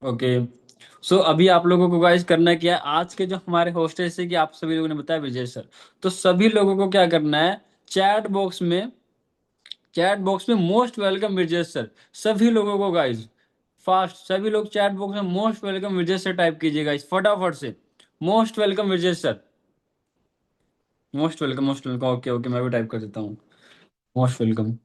Okay. सो अभी आप लोगों को गाइस करना क्या है, आज के जो हमारे होस्टेस है कि आप सभी लोगों ने बताया विजय सर, तो सभी लोगों को क्या करना है, चैट बॉक्स में चैट बॉक्स में मोस्ट वेलकम विजय सर, सभी लोगों को गाइस फास्ट, सभी लोग चैट बॉक्स में most welcome Vijay sir type कीजिए गाइस फटाफट से। Most welcome Vijay sir, most welcome, most welcome. Okay okay, मैं भी टाइप कर देता हूँ, most welcome.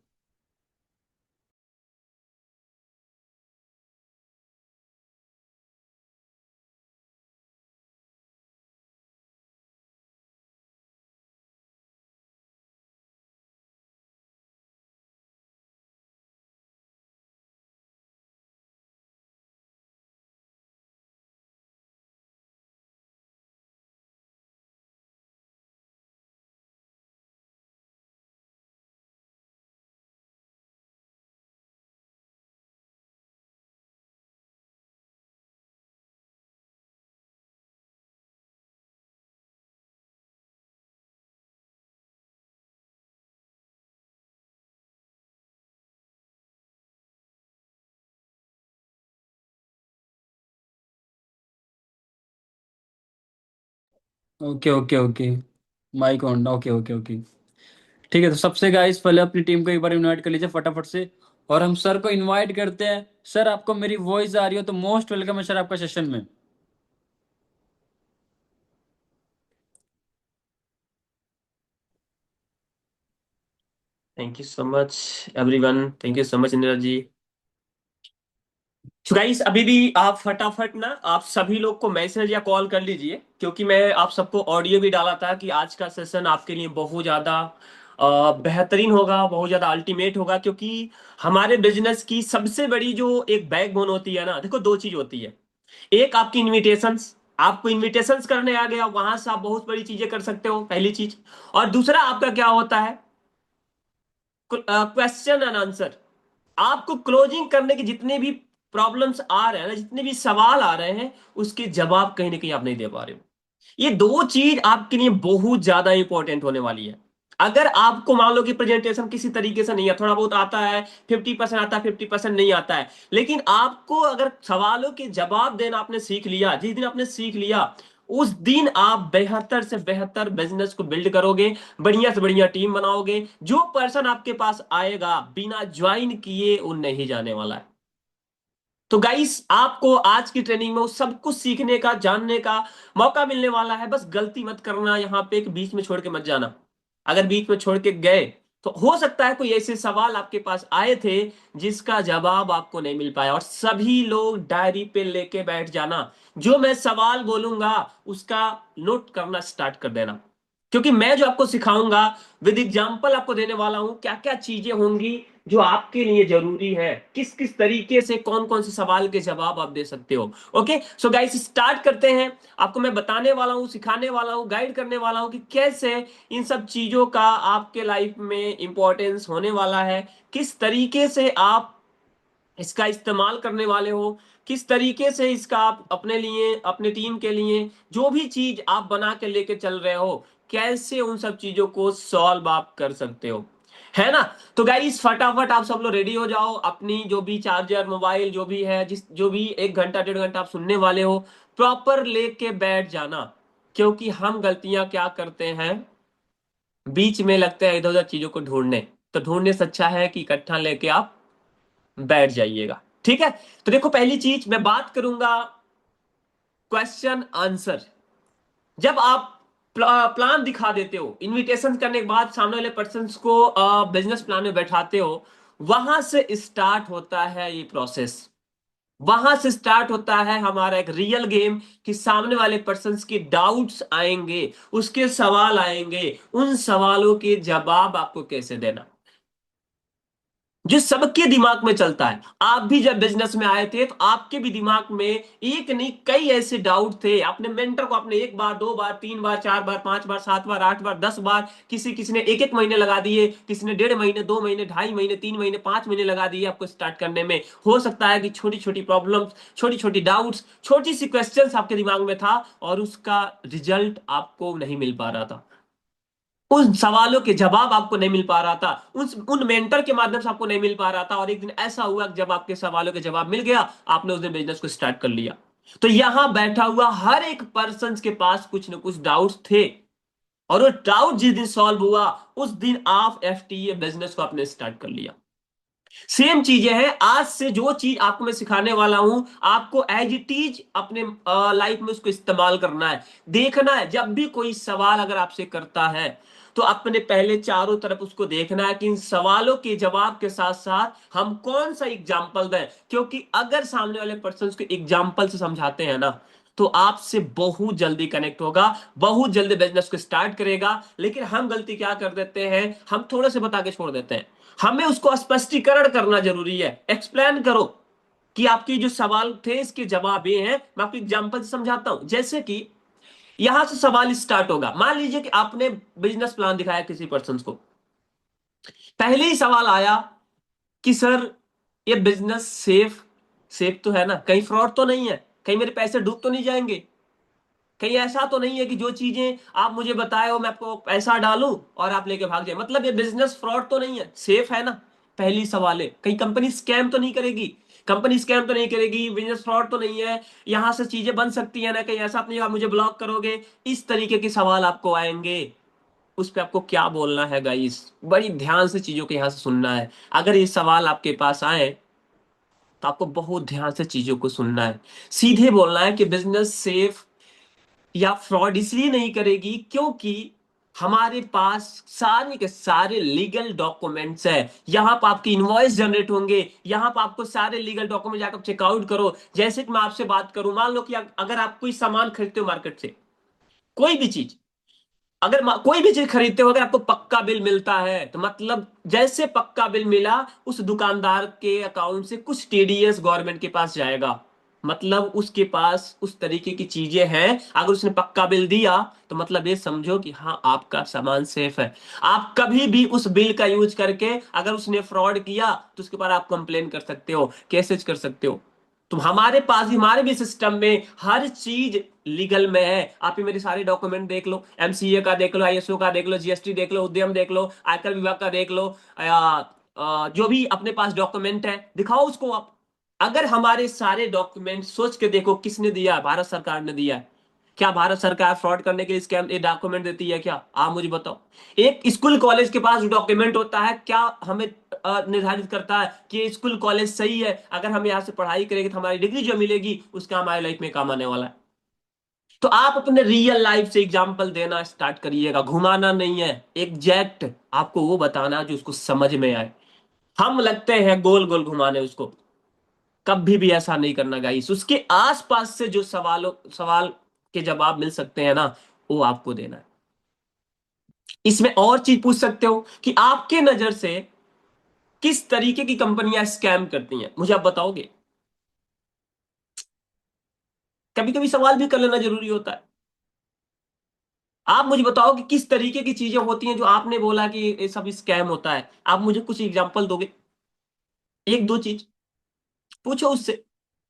Okay okay okay, mike on, okay okay okay. ठीक है, तो सबसे गाइस पहले अपनी टीम को एक बार इनवाइट कर लीजिए फटाफट से, और हम सर को इनवाइट करते हैं। सर आपको मेरी वॉइस आ रही हो तो मोस्ट वेलकम है सर आपका सेशन में। Thank you so much everyone, thank you so much Indira ji. तो गाइस अभी भी आप फटाफट ना आप सभी लोग को मैसेज या कॉल कर लीजिए, क्योंकि मैं आप सबको ऑडियो भी डाला था कि आज का सेशन आपके लिए बहुत ज़्यादा बेहतरीन होगा, बहुत ज़्यादा अल्टीमेट होगा। क्योंकि हमारे बिजनेस की सबसे बड़ी जो एक बैकबोन होती है ना, देखो दो चीज़ होती है। एक आपकी इनविटेशंस, आपको इनविटेशंस करने आ गया, वहां से आप बहुत बड़ी चीजें कर सकते हो, पहली चीज। और दूसरा आपका क्या होता है, क्वेश्चन एंड आंसर। आपको क्लोजिंग करने के जितने भी प्रॉब्लम्स आ रहे हैं ना, जितने भी सवाल आ रहे हैं, उसके जवाब कहीं ना कहीं आप नहीं दे पा रहे हो। ये दो चीज आपके लिए बहुत ज्यादा इंपॉर्टेंट होने वाली है। अगर आपको मान लो कि प्रेजेंटेशन किसी तरीके से नहीं है, थोड़ा बहुत आता है, 50% आता है, 50% नहीं आता है, लेकिन आपको अगर सवालों के जवाब देना आपने सीख लिया, जिस दिन आपने सीख लिया, उस दिन आप बेहतर से बेहतर बिजनेस को बिल्ड करोगे, बढ़िया से बढ़िया टीम बनाओगे। जो पर्सन आपके पास आएगा बिना ज्वाइन किए वो नहीं जाने वाला है। तो गाइस आपको आज की ट्रेनिंग में वो सब कुछ सीखने का, जानने का मौका मिलने वाला है। बस गलती मत करना, यहाँ पे एक बीच में छोड़ के मत जाना। अगर बीच में छोड़ के गए तो हो सकता है कोई ऐसे सवाल आपके पास आए थे जिसका जवाब आपको नहीं मिल पाया। और सभी लोग डायरी पे लेके बैठ जाना, जो मैं सवाल बोलूंगा उसका नोट करना स्टार्ट कर देना। क्योंकि मैं जो आपको सिखाऊंगा विद एग्जांपल आपको देने वाला हूं, क्या क्या चीजें होंगी जो आपके लिए जरूरी है, किस किस तरीके से कौन कौन से सवाल के जवाब आप दे सकते हो। ओके सो गाइस स्टार्ट करते हैं। आपको मैं बताने वाला हूं, सिखाने वाला हूं, गाइड करने वाला हूं कि कैसे इन सब चीजों का आपके लाइफ में इंपॉर्टेंस होने वाला है, किस तरीके से आप इसका इस्तेमाल करने वाले हो, किस तरीके से इसका आप अपने लिए, अपने टीम के लिए जो भी चीज आप बना के लेके चल रहे हो, कैसे उन सब चीजों को सॉल्व आप कर सकते हो, है ना। तो गाइस फटाफट आप सब लोग रेडी हो जाओ, अपनी जो भी चार्जर, मोबाइल जो भी है, जिस जो भी 1 घंटा 1.5 घंटा आप सुनने वाले हो, प्रॉपर लेके बैठ जाना। क्योंकि हम गलतियां क्या करते हैं, बीच में लगते हैं इधर उधर चीजों को ढूंढने। तो ढूंढने से अच्छा है कि इकट्ठा लेके आप बैठ जाइएगा, ठीक है। तो देखो पहली चीज मैं बात करूंगा, क्वेश्चन आंसर। जब आप प्लान दिखा देते हो, इनविटेशन करने के बाद सामने वाले पर्सन को बिजनेस प्लान में बैठाते हो, वहां से स्टार्ट होता है ये प्रोसेस। वहां से स्टार्ट होता है हमारा एक रियल गेम, कि सामने वाले पर्सन के डाउट्स आएंगे, उसके सवाल आएंगे, उन सवालों के जवाब आपको कैसे देना, जो सबके दिमाग में चलता है। आप भी जब बिजनेस में आए थे तो आपके भी दिमाग में एक नहीं कई ऐसे डाउट थे। आपने मेंटर को आपने 1 बार, 2 बार, 3 बार, 4 बार, 5 बार, 7 बार, 8 बार, 10 बार, किसी किसी ने 1 1 महीने लगा दिए, किसी ने 1.5 महीने, 2 महीने, 2.5 महीने, 3 महीने, 5 महीने लगा दिए आपको स्टार्ट करने में। हो सकता है कि छोटी छोटी प्रॉब्लम्स, छोटी छोटी डाउट्स, छोटी सी क्वेश्चंस आपके दिमाग में था और उसका रिजल्ट आपको नहीं मिल पा रहा था। उन सवालों के जवाब आपको नहीं मिल पा रहा था, उन मेंटर के माध्यम से आपको नहीं मिल पा रहा था, और एक दिन ऐसा हुआ कि जब आपके सवालों के जवाब मिल गया, आपने उस दिन बिजनेस को स्टार्ट कर लिया। तो यहां बैठा हुआ हर एक पर्सन के पास कुछ ना कुछ डाउट्स थे, और वो डाउट जिस दिन सॉल्व हुआ, उस दिन आप एफटीए बिजनेस को आपने स्टार्ट कर लिया। सेम चीजें हैं, आज से जो चीज आपको मैं सिखाने वाला हूं, आपको एज इट इज अपने लाइफ में उसको इस्तेमाल करना है। देखना है जब भी कोई सवाल अगर आपसे करता है, तो अपने पहले चारों तरफ उसको देखना है कि इन सवालों के जवाब के साथ साथ हम कौन सा एग्जाम्पल दें, क्योंकि अगर सामने वाले पर्सन को एग्जाम्पल से समझाते हैं ना, तो आपसे बहुत जल्दी कनेक्ट होगा, बहुत जल्दी बिजनेस को स्टार्ट करेगा। लेकिन हम गलती क्या कर देते हैं, हम थोड़े से बता के छोड़ देते हैं। हमें उसको स्पष्टीकरण करना जरूरी है, एक्सप्लेन करो कि आपके जो सवाल थे इसके जवाब ये हैं। मैं आपको एग्जांपल से समझाता हूं, जैसे कि यहां से सवाल स्टार्ट होगा। मान लीजिए कि आपने बिजनेस प्लान दिखाया किसी पर्सन को, पहले ही सवाल आया कि सर ये बिजनेस सेफ सेफ तो है ना, कहीं फ्रॉड तो नहीं है, कहीं मेरे पैसे डूब तो नहीं जाएंगे, कहीं ऐसा तो नहीं है कि जो चीजें आप मुझे बताए हो मैं आपको पैसा डालूं और आप लेके भाग जाए, मतलब ये बिजनेस फ्रॉड तो नहीं है, सेफ है ना। पहली सवाल है, कहीं कंपनी स्कैम तो नहीं करेगी, कंपनी स्कैम तो नहीं करेगी, बिजनेस फ्रॉड तो नहीं है, यहां से चीजें बन सकती है ना, कहीं ऐसा नहीं आप मुझे ब्लॉक करोगे। इस तरीके के सवाल आपको आएंगे, उस पे आपको क्या बोलना है गाइस, बड़ी ध्यान से चीजों को यहां से सुनना है। अगर ये सवाल आपके पास आए, तो आपको बहुत ध्यान से चीजों को सुनना है, सीधे बोलना है कि बिजनेस सेफ या फ्रॉड इसलिए नहीं करेगी क्योंकि हमारे पास सारे के सारे लीगल डॉक्यूमेंट्स है, यहां पर आपकी इनवॉइस जनरेट होंगे, यहां पर आपको सारे लीगल डॉक्यूमेंट जाकर चेकआउट करो। जैसे कि मैं आपसे बात करूं, मान लो कि अगर आप कोई सामान खरीदते हो मार्केट से, कोई भी चीज, अगर कोई भी चीज खरीदते हो, अगर आपको पक्का बिल मिलता है, तो मतलब जैसे पक्का बिल मिला, उस दुकानदार के अकाउंट से कुछ टीडीएस गवर्नमेंट के पास जाएगा, मतलब उसके पास उस तरीके की चीजें हैं। अगर उसने पक्का बिल दिया, तो मतलब ये समझो कि हाँ आपका सामान सेफ है। आप कभी भी उस बिल का यूज करके अगर उसने फ्रॉड किया, तो उसके ऊपर आप कंप्लेन कर सकते हो, केसेज कर सकते हो। तो हमारे पास भी, हमारे भी सिस्टम में हर चीज लीगल में है। आप ये मेरे सारे डॉक्यूमेंट देख लो, एमसीए का देख लो, आईएसओ का देख लो, जीएसटी देख लो, उद्यम देख लो, आयकर विभाग का देख लो, जो भी अपने पास डॉक्यूमेंट है दिखाओ उसको आप। अगर हमारे सारे डॉक्यूमेंट सोच के देखो, किसने दिया है, भारत सरकार ने दिया है। क्या भारत सरकार फ्रॉड करने के लिए स्कैम ये डॉक्यूमेंट देती है क्या, आप मुझे बताओ। एक स्कूल कॉलेज के पास डॉक्यूमेंट होता है, क्या हमें निर्धारित करता है कि ये स्कूल कॉलेज सही है, अगर हम यहाँ से पढ़ाई करेंगे तो हमारी डिग्री जो मिलेगी उसका हमारे लाइफ में काम आने वाला है। तो आप अपने रियल लाइफ से एग्जांपल देना स्टार्ट करिएगा, घुमाना नहीं है, एग्जैक्ट आपको वो बताना जो उसको समझ में आए। हम लगते हैं गोल गोल घुमाने उसको, कभी भी ऐसा नहीं करना गाइस। उसके आसपास से जो सवाल के जवाब मिल सकते हैं ना, वो आपको देना है। इसमें और चीज पूछ सकते हो कि आपके नजर से किस तरीके की कंपनियां स्कैम करती हैं, मुझे आप बताओगे। कभी कभी सवाल भी कर लेना जरूरी होता है। आप मुझे बताओ कि किस तरीके की चीजें होती हैं जो आपने बोला कि ये सब स्कैम होता है, आप मुझे कुछ एग्जांपल दोगे, एक दो चीज पूछो उससे।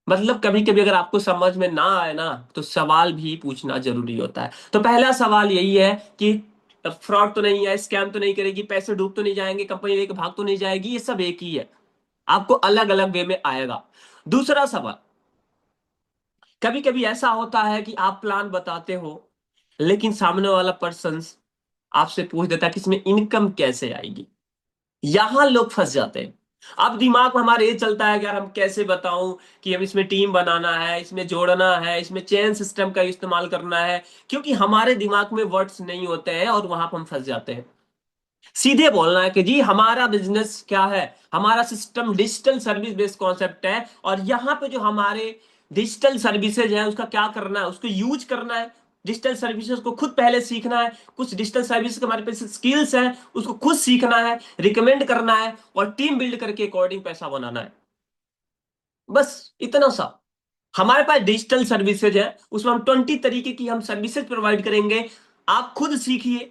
मतलब कभी कभी अगर आपको समझ में ना आए ना, तो सवाल भी पूछना जरूरी होता है। तो पहला सवाल यही है कि फ्रॉड तो नहीं है, स्कैम तो नहीं करेगी, पैसे डूब तो नहीं जाएंगे, कंपनी लेके भाग तो नहीं जाएगी, ये सब एक ही है, आपको अलग अलग वे में आएगा। दूसरा सवाल, कभी कभी ऐसा होता है कि आप प्लान बताते हो, लेकिन सामने वाला पर्सन आपसे पूछ देता है कि इसमें इनकम कैसे आएगी। यहां लोग फंस जाते हैं। अब दिमाग में हमारे ये चलता है कि यार हम कैसे बताऊं कि हम इसमें टीम बनाना है, इसमें जोड़ना है, इसमें चेन सिस्टम का इस्तेमाल करना है, क्योंकि हमारे दिमाग में वर्ड्स नहीं होते हैं और वहां पर हम फंस जाते हैं। सीधे बोलना है कि जी हमारा बिजनेस क्या है, हमारा system digital service based concept है, और यहाँ पे जो हमारे डिजिटल सर्विसेज है उसका क्या करना है, उसको यूज करना है। डिजिटल सर्विसेज को खुद पहले सीखना है, कुछ डिजिटल सर्विस के हमारे पास स्किल्स है, उसको खुद सीखना है, रिकमेंड करना है, और टीम बिल्ड करके अकॉर्डिंग पैसा बनाना है। बस इतना सा। हमारे पास डिजिटल सर्विसेज है, उसमें हम 20 तरीके की हम सर्विसेज प्रोवाइड करेंगे। आप खुद सीखिए,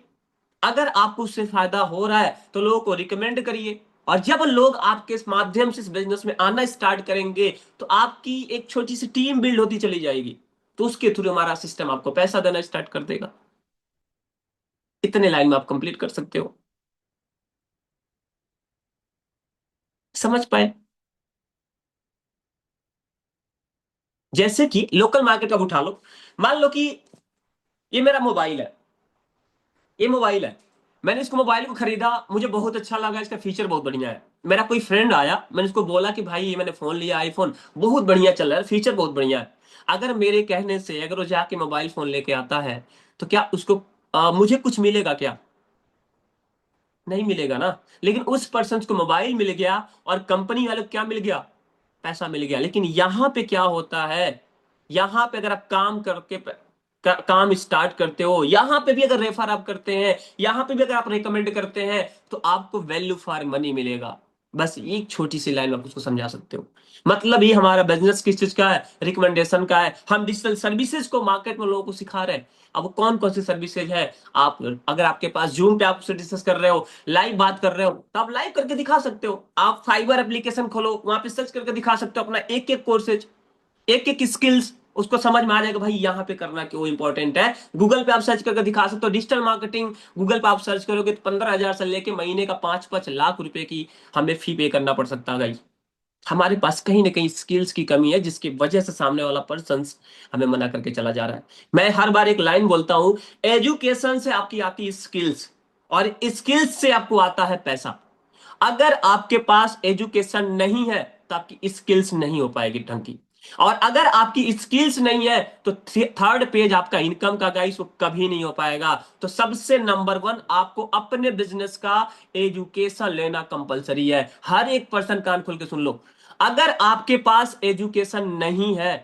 अगर आपको उससे फायदा हो रहा है तो लोगों को रिकमेंड करिए, और जब लोग आपके इस माध्यम से इस बिजनेस में आना स्टार्ट करेंगे, तो आपकी एक छोटी सी टीम बिल्ड होती चली जाएगी, तो उसके थ्रू हमारा सिस्टम आपको पैसा देना स्टार्ट कर देगा। इतने लाइन में आप कंप्लीट कर सकते हो। समझ पाए? जैसे कि लोकल मार्केट का उठा लो, मान लो कि ये मेरा मोबाइल है, ये मोबाइल है, मैंने इसको मोबाइल को खरीदा, मुझे बहुत अच्छा लगा, इसका फीचर बहुत बढ़िया है। मेरा कोई फ्रेंड आया, मैंने उसको बोला कि भाई ये मैंने फोन लिया, आईफोन बहुत बढ़िया चल रहा है, फीचर बहुत बढ़िया है। अगर मेरे कहने से अगर वो जाके मोबाइल फोन लेके आता है, तो क्या उसको मुझे कुछ मिलेगा क्या? नहीं मिलेगा ना। लेकिन उस पर्सन को मोबाइल मिल गया और कंपनी वाले को क्या मिल गया? पैसा मिल गया। लेकिन यहां पे क्या होता है, यहां पे अगर आप काम करके काम स्टार्ट करते हो, यहां पे भी अगर रेफर आप करते हैं, यहां पे भी अगर आप रिकमेंड करते हैं, तो आपको वैल्यू फॉर मनी मिलेगा। बस एक छोटी सी लाइन में आप उसको समझा सकते हो। मतलब ये हमारा बिजनेस किस चीज का है? रिकमेंडेशन का है। हम डिजिटल सर्विसेज को मार्केट में लोगों को सिखा रहे हैं। अब वो कौन कौन सी सर्विसेज है? आप अगर आपके पास जूम पे आप उससे डिस्कस कर रहे हो, लाइव बात कर रहे हो, तो आप लाइव करके दिखा सकते हो। आप फाइबर एप्लीकेशन खोलो, वहां पे सर्च करके दिखा सकते हो अपना एक एक कोर्सेज, एक एक स्किल्स, उसको समझ में आ जाएगा भाई यहाँ पे करना क्यों इंपॉर्टेंट है। गूगल पे आप सर्च करके दिखा सकते हो डिजिटल मार्केटिंग, गूगल पे आप सर्च करोगे तो 15,000 से लेके महीने का 5-5 लाख रुपए की हमें फी पे करना पड़ सकता है। हमारे पास कहीं ना कहीं स्किल्स की कमी है, जिसकी वजह से सामने वाला पर्सन हमें मना करके चला जा रहा है। मैं हर बार एक लाइन बोलता हूं, एजुकेशन से आपकी आती है स्किल्स, और स्किल्स से आपको आता है पैसा। अगर आपके पास एजुकेशन नहीं है, तो आपकी स्किल्स नहीं हो पाएगी ढंग की। और अगर आपकी स्किल्स नहीं है, तो थर्ड पेज आपका इनकम का गाइस वो कभी नहीं हो पाएगा। तो सबसे नंबर वन, आपको अपने बिजनेस का एजुकेशन लेना कंपलसरी है। हर एक पर्सन कान खोल के सुन लो, अगर आपके पास एजुकेशन नहीं है,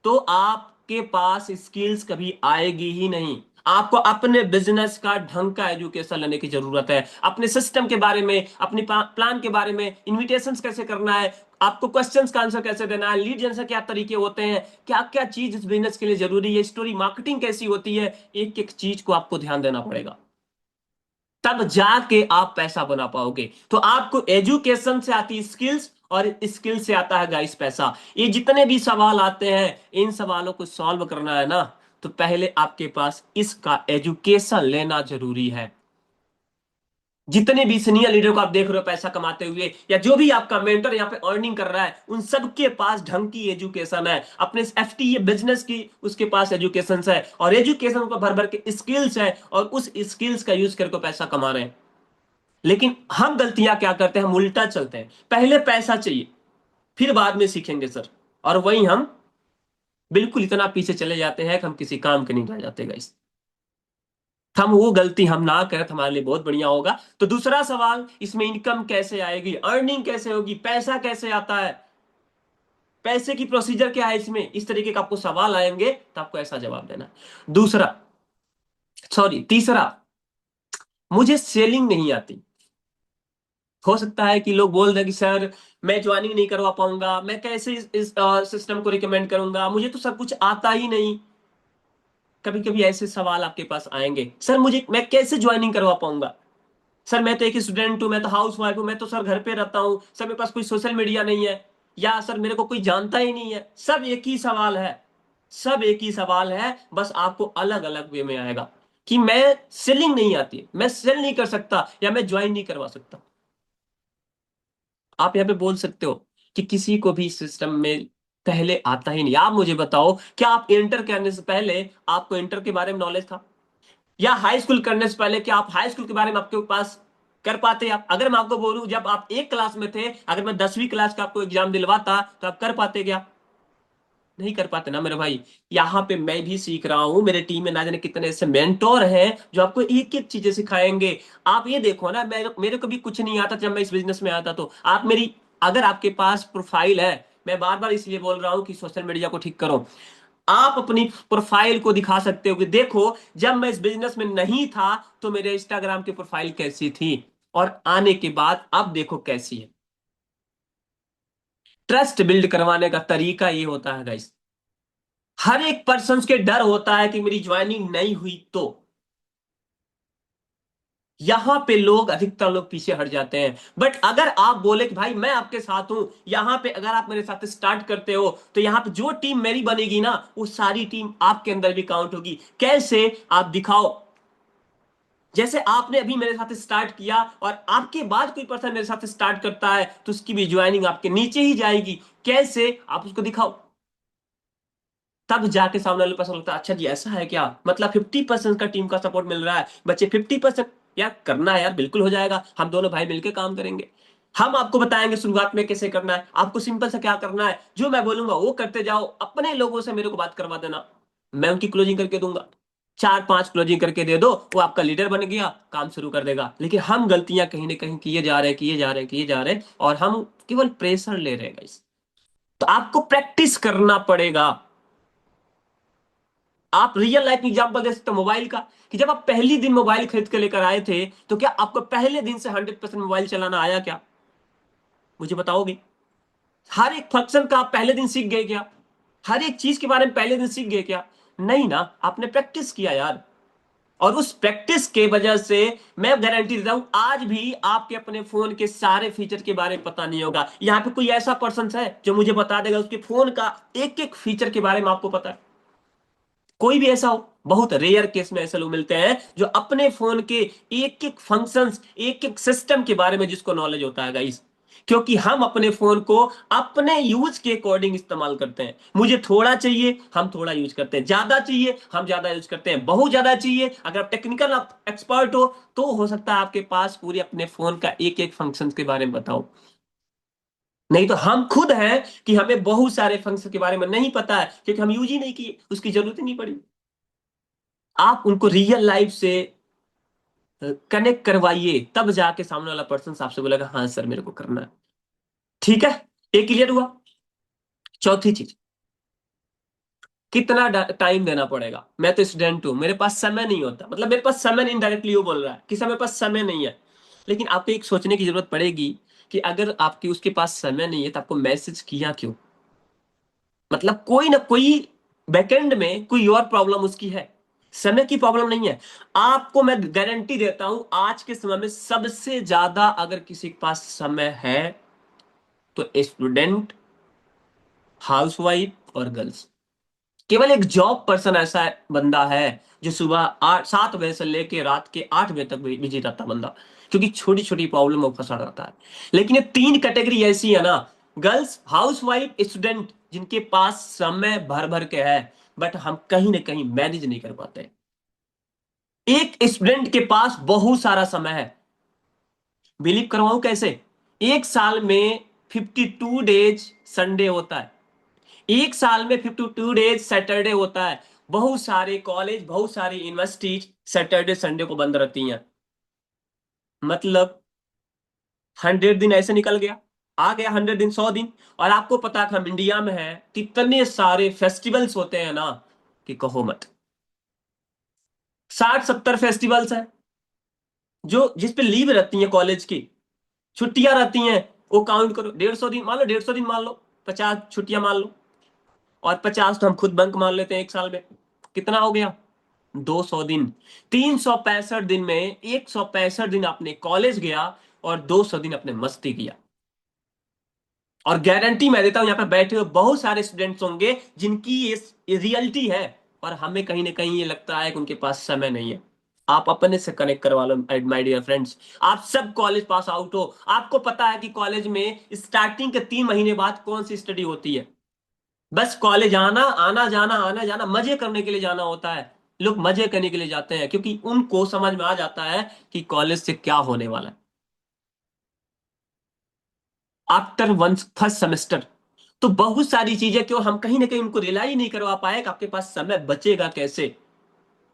तो आपके पास स्किल्स कभी आएगी ही नहीं। आपको अपने बिजनेस का ढंग का एजुकेशन लेने की जरूरत है, अपने सिस्टम के बारे में, अपनी प्लान के बारे में, इनविटेशंस कैसे करना है, आपको क्वेश्चंस का आंसर कैसे देना है, लीड जनरेशन क्या तरीके होते हैं, क्या क्या चीज इस बिजनेस के लिए जरूरी है, स्टोरी मार्केटिंग कैसी होती है, एक एक चीज को आपको ध्यान देना पड़ेगा। तब जाके आप पैसा बना पाओगे। तो आपको एजुकेशन से आती स्किल्स, और स्किल से आता है गाइस पैसा। ये जितने भी सवाल आते हैं, इन सवालों को सॉल्व करना है ना, तो पहले आपके पास इसका एजुकेशन लेना जरूरी है। जितने भी सीनियर लीडर को आप देख रहे हो पैसा कमाते हुए, या जो भी आपका मेंटर यहाँ पे अर्निंग कर रहा है, उन सबके पास ढंग की एजुकेशन है। अपने एफटी बिजनेस की उसके पास एजुकेशन है, और एजुकेशन को भर भर के स्किल्स है, और उस स्किल्स का यूज करके पैसा कमा रहे हैं। लेकिन हम गलतियां क्या करते हैं, हम उल्टा चलते हैं, पहले पैसा चाहिए, फिर बाद में सीखेंगे सर। और वही हम बिल्कुल इतना पीछे चले जाते हैं कि हम किसी काम के नहीं रह जाते गाइस। हम वो गलती हम ना करें तो हमारे लिए बहुत बढ़िया होगा। तो दूसरा सवाल, इसमें इनकम कैसे आएगी, अर्निंग कैसे होगी, पैसा कैसे आता है, पैसे की प्रोसीजर क्या है, इसमें इस तरीके का आपको सवाल आएंगे, तो आपको ऐसा जवाब देना है। दूसरा, सॉरी तीसरा, मुझे सेलिंग नहीं आती। हो सकता है कि लोग बोल रहे कि सर मैं ज्वाइनिंग नहीं करवा पाऊंगा, मैं कैसे इस सिस्टम को रिकमेंड करूंगा, मुझे तो सब कुछ आता ही नहीं। कभी कभी ऐसे सवाल आपके पास आएंगे, सर मुझे मैं कैसे ज्वाइनिंग करवा पाऊंगा, सर मैं तो एक स्टूडेंट हूं, मैं तो हाउस वाइफ हूं, मैं तो सर घर पे रहता हूं, सर मेरे पास कोई सोशल मीडिया नहीं है, या सर मेरे को कोई जानता ही नहीं है। सब एक ही सवाल है, सब एक ही सवाल है, बस आपको अलग अलग वे में आएगा कि मैं सेलिंग नहीं आती, मैं सेल नहीं कर सकता, या मैं ज्वाइन नहीं करवा सकता। आप यहाँ पे बोल सकते हो कि किसी को भी सिस्टम में पहले आता ही नहीं। आप मुझे बताओ, क्या आप इंटर करने से पहले आपको इंटर के बारे में नॉलेज था? या हाई स्कूल करने से पहले क्या आप हाई स्कूल के बारे में आपके पास कर पाते? आप, अगर मैं आपको बोलूं जब आप एक क्लास में थे, अगर मैं 10वीं क्लास का आपको एग्जाम दिलवाता, तो आप कर पाते क्या? नहीं कर पाते ना मेरे भाई। यहाँ पे मैं भी सीख रहा हूँ, मेरे टीम में ना जाने कितने ऐसे मेंटोर हैं जो आपको एक एक चीजें सिखाएंगे। आप ये देखो ना, मेरे को भी कुछ नहीं आता जब मैं इस बिजनेस में आता, तो आप मेरी, अगर आपके पास प्रोफाइल है, मैं बार बार इसलिए बोल रहा हूँ कि सोशल मीडिया को ठीक करो। आप अपनी प्रोफाइल को दिखा सकते हो कि देखो, जब मैं इस बिजनेस में नहीं था तो मेरे इंस्टाग्राम की प्रोफाइल कैसी थी, और आने के बाद अब देखो कैसी है। ट्रस्ट बिल्ड करवाने का तरीका ये होता है गाइस। हर एक पर्सन के डर होता है कि मेरी ज्वाइनिंग नहीं हुई तो, यहां पे लोग, अधिकतर लोग पीछे हट जाते हैं। बट अगर आप बोले कि भाई मैं आपके साथ हूं, यहां पे अगर आप मेरे साथ स्टार्ट करते हो, तो यहां पे जो टीम मेरी बनेगी ना, वो सारी टीम आपके अंदर भी काउंट होगी। कैसे? आप दिखाओ, जैसे आपने अभी मेरे साथ स्टार्ट किया और आपके बाद कोई पर्सन मेरे साथ स्टार्ट करता है तो उसकी भी ज्वाइनिंग आपके नीचे ही जाएगी। कैसे? आप उसको दिखाओ, तब जाके सामने वाले पर्सन लगता है अच्छा जी ऐसा है क्या, मतलब 50% का टीम का सपोर्ट मिल रहा है, बच्चे 50%। यार करना है यार, बिल्कुल हो जाएगा, हम दोनों भाई मिलकर काम करेंगे। हम आपको बताएंगे शुरुआत में कैसे करना है, आपको सिंपल सा क्या करना है, जो मैं बोलूंगा वो करते जाओ, अपने लोगों से मेरे को बात करवा देना, मैं उनकी क्लोजिंग करके दूंगा। 4-5 क्लोजिंग करके दे दो, वो आपका लीडर बन गया, काम शुरू कर देगा। लेकिन हम गलतियां कहीं ना कहीं किए जा रहे हैं, किए जा रहे हैं, किए जा रहे हैं, और हम केवल प्रेशर ले रहे हैं guys। तो आपको प्रैक्टिस करना पड़ेगा। आप रियल लाइफ एग्जांपल दे सकते हो मोबाइल का, कि जब आप पहली दिन मोबाइल खरीद के लेकर आए थे तो क्या आपको पहले दिन से 100% मोबाइल चलाना आया क्या? मुझे बताओगे? हर एक फंक्शन का आप पहले दिन सीख गए क्या? हर एक चीज के बारे में पहले दिन सीख गए क्या? नहीं ना, आपने प्रैक्टिस किया यार। और उस प्रैक्टिस के वजह से मैं गारंटी देता हूं आज भी आपके अपने फोन के सारे फीचर के बारे में पता नहीं होगा। यहां पे कोई ऐसा पर्सन है जो मुझे बता देगा उसके फोन का एक एक फीचर के बारे में आपको पता है? कोई भी ऐसा हो? बहुत रेयर केस में ऐसे लोग मिलते हैं जो अपने फोन के एक एक फंक्शंस, एक एक सिस्टम के बारे में जिसको नॉलेज होता है गाइस। क्योंकि हम अपने फोन को अपने यूज के अकॉर्डिंग इस्तेमाल करते हैं। मुझे थोड़ा चाहिए हम थोड़ा यूज करते हैं, ज्यादा चाहिए हम ज्यादा यूज करते हैं, बहुत ज्यादा चाहिए अगर आप टेक्निकल एक्सपर्ट हो तो हो सकता है आपके पास पूरे अपने फोन का एक एक फंक्शन के बारे में बताओ। नहीं तो हम खुद हैं कि हमें बहुत सारे फंक्शन के बारे में नहीं पता है क्योंकि हम यूज ही नहीं किए, उसकी जरूरत ही नहीं पड़ी। आप उनको रियल लाइफ से कनेक्ट करवाइए, तब जाके सामने वाला पर्सन आपसे बोलेगा हाँ सर मेरे को करना है। ठीक है, एक क्लियर हुआ। चौथी चीज, कितना टाइम देना पड़ेगा। मैं तो स्टूडेंट हूं, मेरे पास समय नहीं होता, मतलब मेरे पास समय नहीं, डायरेक्टली वो बोल रहा है कि सर मेरे पास समय नहीं है। लेकिन आपको एक सोचने की जरूरत पड़ेगी कि अगर आपकी उसके पास समय नहीं है तो आपको मैसेज किया क्यों? मतलब कोई ना कोई बैकएंड में कोई और प्रॉब्लम उसकी है, समय की प्रॉब्लम नहीं है। आपको मैं गारंटी देता हूं आज के समय में सबसे ज्यादा अगर किसी के पास समय है तो स्टूडेंट, हाउसवाइफ और गर्ल्स। केवल एक जॉब पर्सन ऐसा बंदा है जो सुबह 7 बजे से लेके रात के 8 बजे तक बिजी रहता बंदा, क्योंकि छोटी छोटी प्रॉब्लम में फंसा रहता है। लेकिन ये तीन कैटेगरी ऐसी है ना, गर्ल्स, हाउसवाइफ, स्टूडेंट, जिनके पास समय भर भर के है, बट हम कहीं ना कहीं मैनेज नहीं कर पाते। एक स्टूडेंट के पास बहुत सारा समय है, बिलीव करवाऊं कैसे? एक साल में 52 डेज संडे होता है, एक साल में 52 डेज सैटरडे होता है। बहुत सारे कॉलेज, बहुत सारी यूनिवर्सिटीज सैटरडे संडे को बंद रहती हैं। मतलब 100 दिन ऐसे निकल गया, आ गया 100 दिन, 100 दिन। और आपको पता है हम इंडिया में है, कितने सारे फेस्टिवल्स होते हैं ना कि कहो मत। 60-70 फेस्टिवल्स हैं जो जिस पे लीव रहती है, कॉलेज की छुट्टियां रहती हैं। वो काउंट करो, 150 दिन मान लो, 150 दिन मान लो, 50 छुट्टियां मान लो, और 50 तो हम खुद बंक मान लेते हैं एक साल में। कितना हो गया? 200 दिन। 365 दिन में 165 दिन आपने कॉलेज गया और 200 दिन अपने मस्ती किया। और गारंटी मैं देता हूं यहां पे बैठे हुए बहुत सारे स्टूडेंट्स होंगे जिनकी ये रियलिटी है, और हमें कहीं ना कहीं ये लगता है कि उनके पास समय नहीं है। आप अपने से कनेक्ट करवा लो माय डियर फ्रेंड्स। आप सब कॉलेज पास आउट हो, आपको पता है कि कॉलेज में स्टार्टिंग के 3 महीने बाद कौन सी स्टडी होती है। बस कॉलेज आना, आना जाना, आना जाना, मजे करने के लिए जाना होता है। लोग मजे करने के लिए जाते हैं क्योंकि उनको समझ में आ जाता है कि कॉलेज से क्या होने वाला है आफ्टर वन फर्स्ट सेमेस्टर। तो बहुत सारी चीजें क्यों हम कहीं ना कहीं उनको रिलाई नहीं करवा पाए कि आपके पास समय बचेगा कैसे।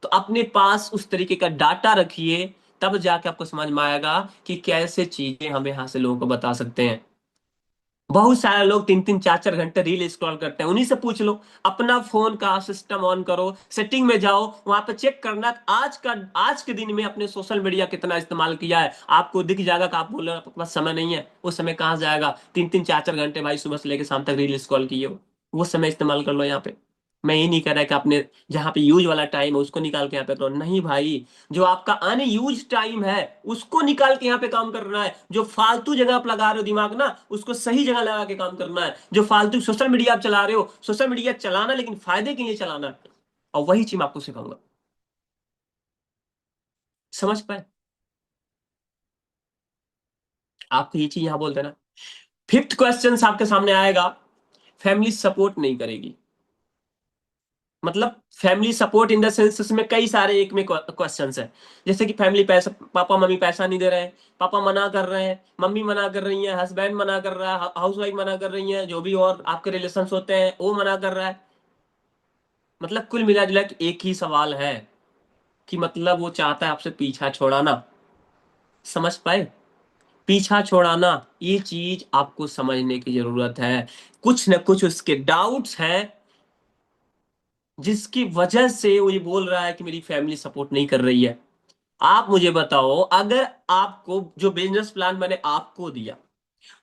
तो अपने पास उस तरीके का डाटा रखिए, तब जाके आपको समझ में आएगा कि कैसे चीजें हम यहाँ से लोगों को बता सकते हैं। बहुत सारे लोग 3-3 4-4 घंटे रील स्क्रॉल करते हैं, उन्हीं से पूछ लो। अपना फोन का सिस्टम ऑन करो, सेटिंग में जाओ, वहां पे चेक करना आज के दिन में अपने सोशल मीडिया कितना इस्तेमाल किया है। आपको दिख जाएगा कि आप बोल रहे हो आपके पास समय नहीं है, वो समय कहाँ से जाएगा? 3-3 4-4 घंटे भाई सुबह से लेकर शाम तक रील स्क्रॉल किए हो, वो समय इस्तेमाल कर लो यहाँ पे। मैं ये नहीं कह रहा कि आपने जहां पे यूज वाला टाइम है उसको निकाल के यहाँ पे करो, नहीं भाई। जो आपका अनयूज टाइम है उसको निकाल के यहाँ पे काम करना है। जो फालतू जगह आप लगा रहे हो दिमाग ना, उसको सही जगह लगा के काम करना है। जो फालतू सोशल मीडिया आप चला रहे हो, सोशल मीडिया चलाना लेकिन फायदे के लिए चलाना है। और वही चीज मैं आपको सिखाऊंगा। समझ पाए? आपको ये चीज यहां बोल देना। फिफ्थ क्वेश्चन आपके सामने आएगा, फैमिली सपोर्ट नहीं करेगी। मतलब family support in the sense उसमें कई सारे एक में क्वेश्चंस है। जैसे कि फैमिली पैसा, पापा मम्मी पैसा नहीं दे रहे हैं, पापा मना कर रहे हैं, मम्मी मना कर रही है, हस्बैंड मना कर रहा है, हाउस वाइफ मना कर रही है, जो भी और आपके रिलेशन होते हैं वो मना कर रहा है। मतलब कुल मिला जुला के एक ही सवाल है कि मतलब वो चाहता है आपसे पीछा छोड़ाना। समझ पाए? पीछा छोड़ाना, ये चीज आपको समझने की जरूरत है। कुछ न कुछ उसके डाउट्स हैं जिसकी वजह से वो ये बोल रहा है कि मेरी फैमिली सपोर्ट नहीं कर रही है। आप मुझे बताओ, अगर आपको जो बिजनेस प्लान मैंने आपको दिया,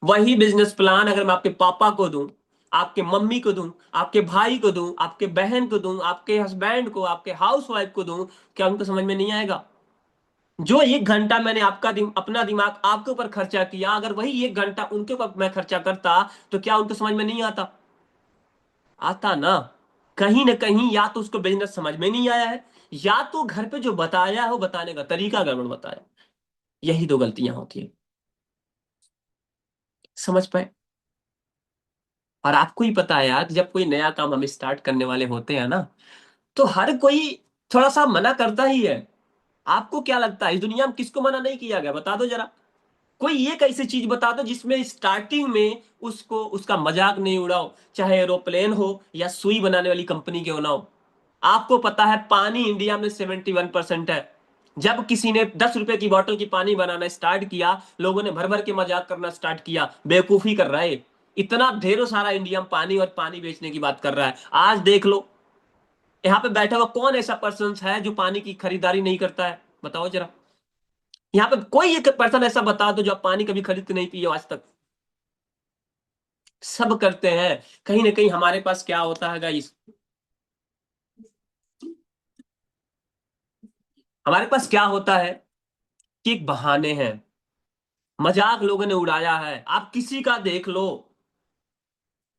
वही बिजनेस प्लान अगर मैं आपके पापा को दूं, आपके मम्मी को दूं, आपके भाई को दूं, आपके बहन को दूं, आपके हस्बैंड को, आपके हाउस वाइफ को दूं, क्या उनको समझ में नहीं आएगा? जो 1 घंटा मैंने अपना दिमाग आपके ऊपर खर्चा किया, अगर वही 1 घंटा उनके ऊपर मैं खर्चा करता, तो क्या उनको समझ में नहीं आता? आता ना। कहीं ना कहीं या तो उसको बिजनेस समझ में नहीं आया है, या तो घर पे जो बताया है वो बताने का तरीका गड़बड़ बताया। यही दो गलतियां होती है। समझ पाए? और आपको ही पता है यार, जब कोई नया काम हम स्टार्ट करने वाले होते हैं ना, तो हर कोई थोड़ा सा मना करता ही है। आपको क्या लगता है इस दुनिया में किसको मना नहीं किया गया? बता दो जरा। कोई एक ऐसी चीज बता दो जिसमें स्टार्टिंग में उसको उसका मजाक नहीं उड़ाओ, चाहे एरोप्लेन हो या सुई बनाने वाली कंपनी क्यों ना हो। आपको पता है पानी इंडिया में 71% है। जब किसी ने 10 रुपए की बोतल की पानी बनाना स्टार्ट किया, लोगों ने भर भर के मजाक करना स्टार्ट किया, बेवकूफी कर रहा है, इतना ढेरों सारा इंडिया में पानी और पानी बेचने की बात कर रहा है। आज देख लो, यहाँ पे बैठा हुआ कौन ऐसा पर्सन है जो पानी की खरीदारी नहीं करता है? बताओ जरा। यहाँ पे कोई एक पर्सन ऐसा बता दो जो आप पानी कभी खरीद के नहीं पिए हो आज तक। सब करते हैं। कहीं ना कहीं हमारे पास क्या होता है गाइस, हमारे पास क्या होता है कि एक बहाने हैं, मजाक लोगों ने उड़ाया है। आप किसी का देख लो,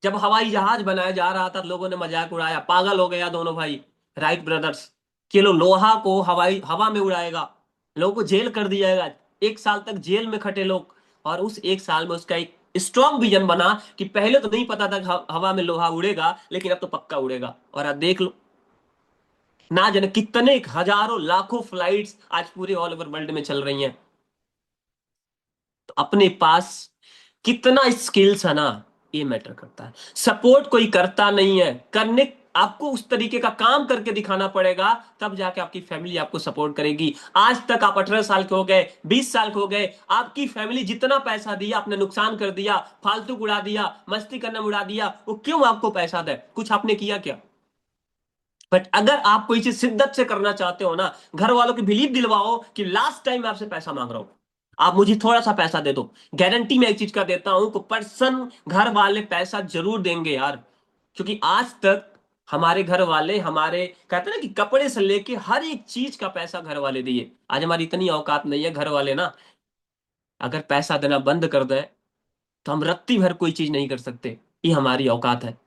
जब हवाई जहाज बनाया जा रहा था लोगों ने मजाक उड़ाया, पागल हो गया दोनों भाई राइट ब्रदर्स कि लो लोहा को हवाई हवा में उड़ाएगा, लोगों को जेल कर दिया जाएगा। 1 साल तक जेल में खटे लोग, और उस 1 साल में उसका एक स्ट्रॉन्ग विजन बना कि पहले तो नहीं पता था कि हवा में लोहा उड़ेगा, लेकिन अब तो पक्का उड़ेगा। और अब देख लो, ना जाने कितने हजारों लाखों फ्लाइट्स आज पूरे ऑल ओवर वर्ल्ड में चल रही हैं। तो अपने पास कितना स्किल्स है ना, ये मैटर करता है। सपोर्ट कोई करता नहीं है, करने आपको उस तरीके का काम करके दिखाना पड़ेगा, तब जाके आपकी फैमिली आपको सपोर्ट करेगी। आज तक आप 18 साल के हो गए, 20 साल के हो गए, आपकी फैमिली जितना पैसा दिया आपने नुकसान कर दिया, फालतू उड़ा दिया, मस्ती करने में उड़ा दिया। वो क्यों आपको पैसा दे? कुछ आपने किया क्या? बट अगर आप कोई चीज शिद्दत से करना चाहते हो ना, घर वालों की बिलीव दिलवाओ कि लास्ट टाइम मैं आपसे पैसा मांग रहा हूं, आप मुझे थोड़ा सा पैसा दे दो। गारंटी मैं एक चीज का देता हूं कि पर्सन घर वाले पैसा जरूर देंगे यार। क्योंकि आज तक हमारे घर वाले, हमारे कहते हैं ना कि कपड़े से लेके हर एक चीज का पैसा घर वाले दिए। आज हमारी इतनी औकात नहीं है, घर वाले ना अगर पैसा देना बंद कर दे तो हम रत्ती भर कोई चीज नहीं कर सकते। ये हमारी औकात है।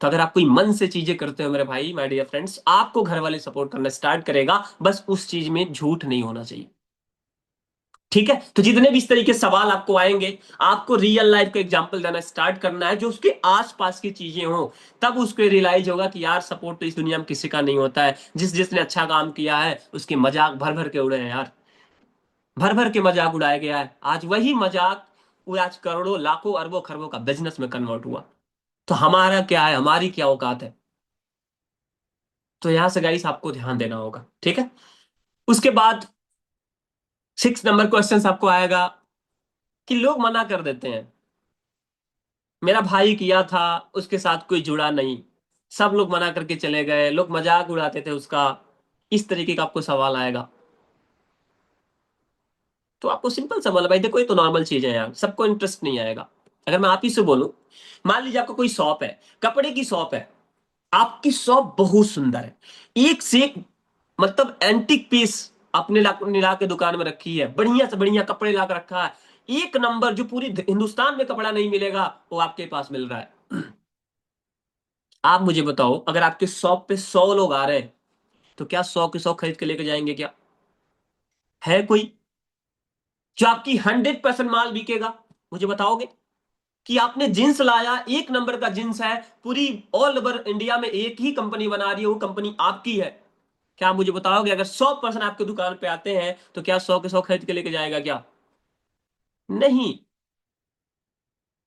तो अगर आप कोई मन से चीजें करते हो मेरे भाई, माय डियर फ्रेंड्स, आपको घर वाले सपोर्ट करना स्टार्ट करेगा। बस उस चीज में झूठ नहीं होना चाहिए। ठीक है? तो जितने भी इस तरीके के सवाल आपको आएंगे, आपको रियल लाइफ का एग्जांपल देना स्टार्ट करना है जो उसके आसपास की चीजें हो। तब उसको रियलाइज होगा कि यार सपोर्ट तो इस दुनिया में किसी का नहीं होता है। जिसने अच्छा काम किया है उसके मजाक भर भर के उड़े हैं यार, भर भर के मजाक उड़ाया गया है। आज वही मजाक वो आज करोड़ों लाखों अरबों खरबों का बिजनेस में कन्वर्ट हुआ। तो हमारा क्या है, हमारी क्या औकात है? तो यहां से गाइस आपको ध्यान देना होगा। ठीक है? उसके बाद 6 नंबर क्वेश्चन आपको आएगा कि लोग मना कर देते हैं। मेरा भाई किया था, उसके साथ कोई जुड़ा नहीं, सब लोग मना करके चले गए, लोग मजाक उड़ाते थे उसका। इस तरीके का आपको सवाल आएगा। तो आपको सिंपल सा बोला भाई, देखो ये तो नॉर्मल चीज है यार, सबको इंटरेस्ट नहीं आएगा। अगर मैं आप ही से बोलूं, मान लीजिए आपको कोई शॉप है, कपड़े की शॉप है, आपकी शॉप बहुत सुंदर है, एक से एक मतलब एंटिक पीस अपने ला के दुकान में रखी है, बढ़िया से बढ़िया कपड़े ला के रखा है, एक नंबर, जो पूरी हिंदुस्तान में कपड़ा नहीं मिलेगा वो आपके पास मिल रहा है। आप मुझे बताओ, अगर आपके शॉप पे 100 लोग आ रहे हैं, तो क्या 100 के 100 खरीद के लेके जाएंगे क्या? है कोई जो आपकी 100% माल बिकेगा? मुझे बताओगे कि आपने जींस लाया, एक नंबर का जींस है, पूरी ऑल ओवर इंडिया में एक ही कंपनी बना रही है, वो कंपनी आपकी है। क्या आप मुझे बताओगे अगर 100% आपके दुकान पे आते हैं तो क्या 100 के 100 खरीद के लेके जाएगा क्या? नहीं।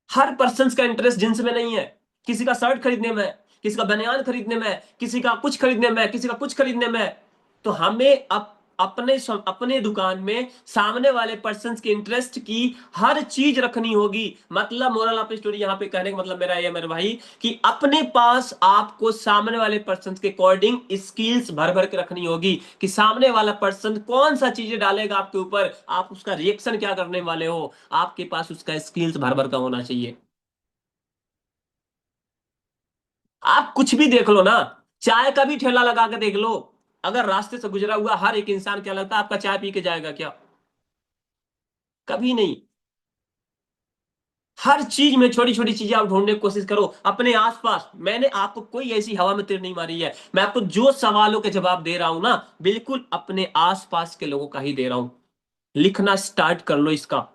हर पर्सन का इंटरेस्ट जींस में नहीं है। किसी का शर्ट खरीदने में है, किसी का बनियान खरीदने में है, किसी का कुछ खरीदने में है, किसी का कुछ खरीदने में है। तो हमें अपने दुकान में सामने वाले पर्सन के इंटरेस्ट की हर चीज रखनी होगी। मतलब मोरल ऑफ स्टोरी यहाँ पे कहने का मतलब मेरा ये मेरे भाई, कि अपने पास आपको सामने वाले पर्सन के अकॉर्डिंग स्किल्स भर भर के रखनी होगी, कि सामने वाला पर्सन कौन सा चीजें डालेगा आपके ऊपर, आप उसका रिएक्शन क्या करने वाले हो। आपके पास उसका स्किल्स भर भर का होना चाहिए। आप कुछ भी देख लो ना, चाय का भी ठेला लगा के देख लो, अगर रास्ते से गुजरा हुआ हर एक इंसान क्या लगता है आपका चाय पी के जाएगा क्या? कभी नहीं। हर चीज में छोटी छोटी चीजें आप ढूंढने की कोशिश करो अपने आसपास। मैंने आपको कोई ऐसी हवा में तीर नहीं मारी है, मैं आपको जो सवालों के जवाब दे रहा हूं ना, बिल्कुल अपने आसपास के लोगों का ही दे रहा हूं। लिखना स्टार्ट कर लो इसका।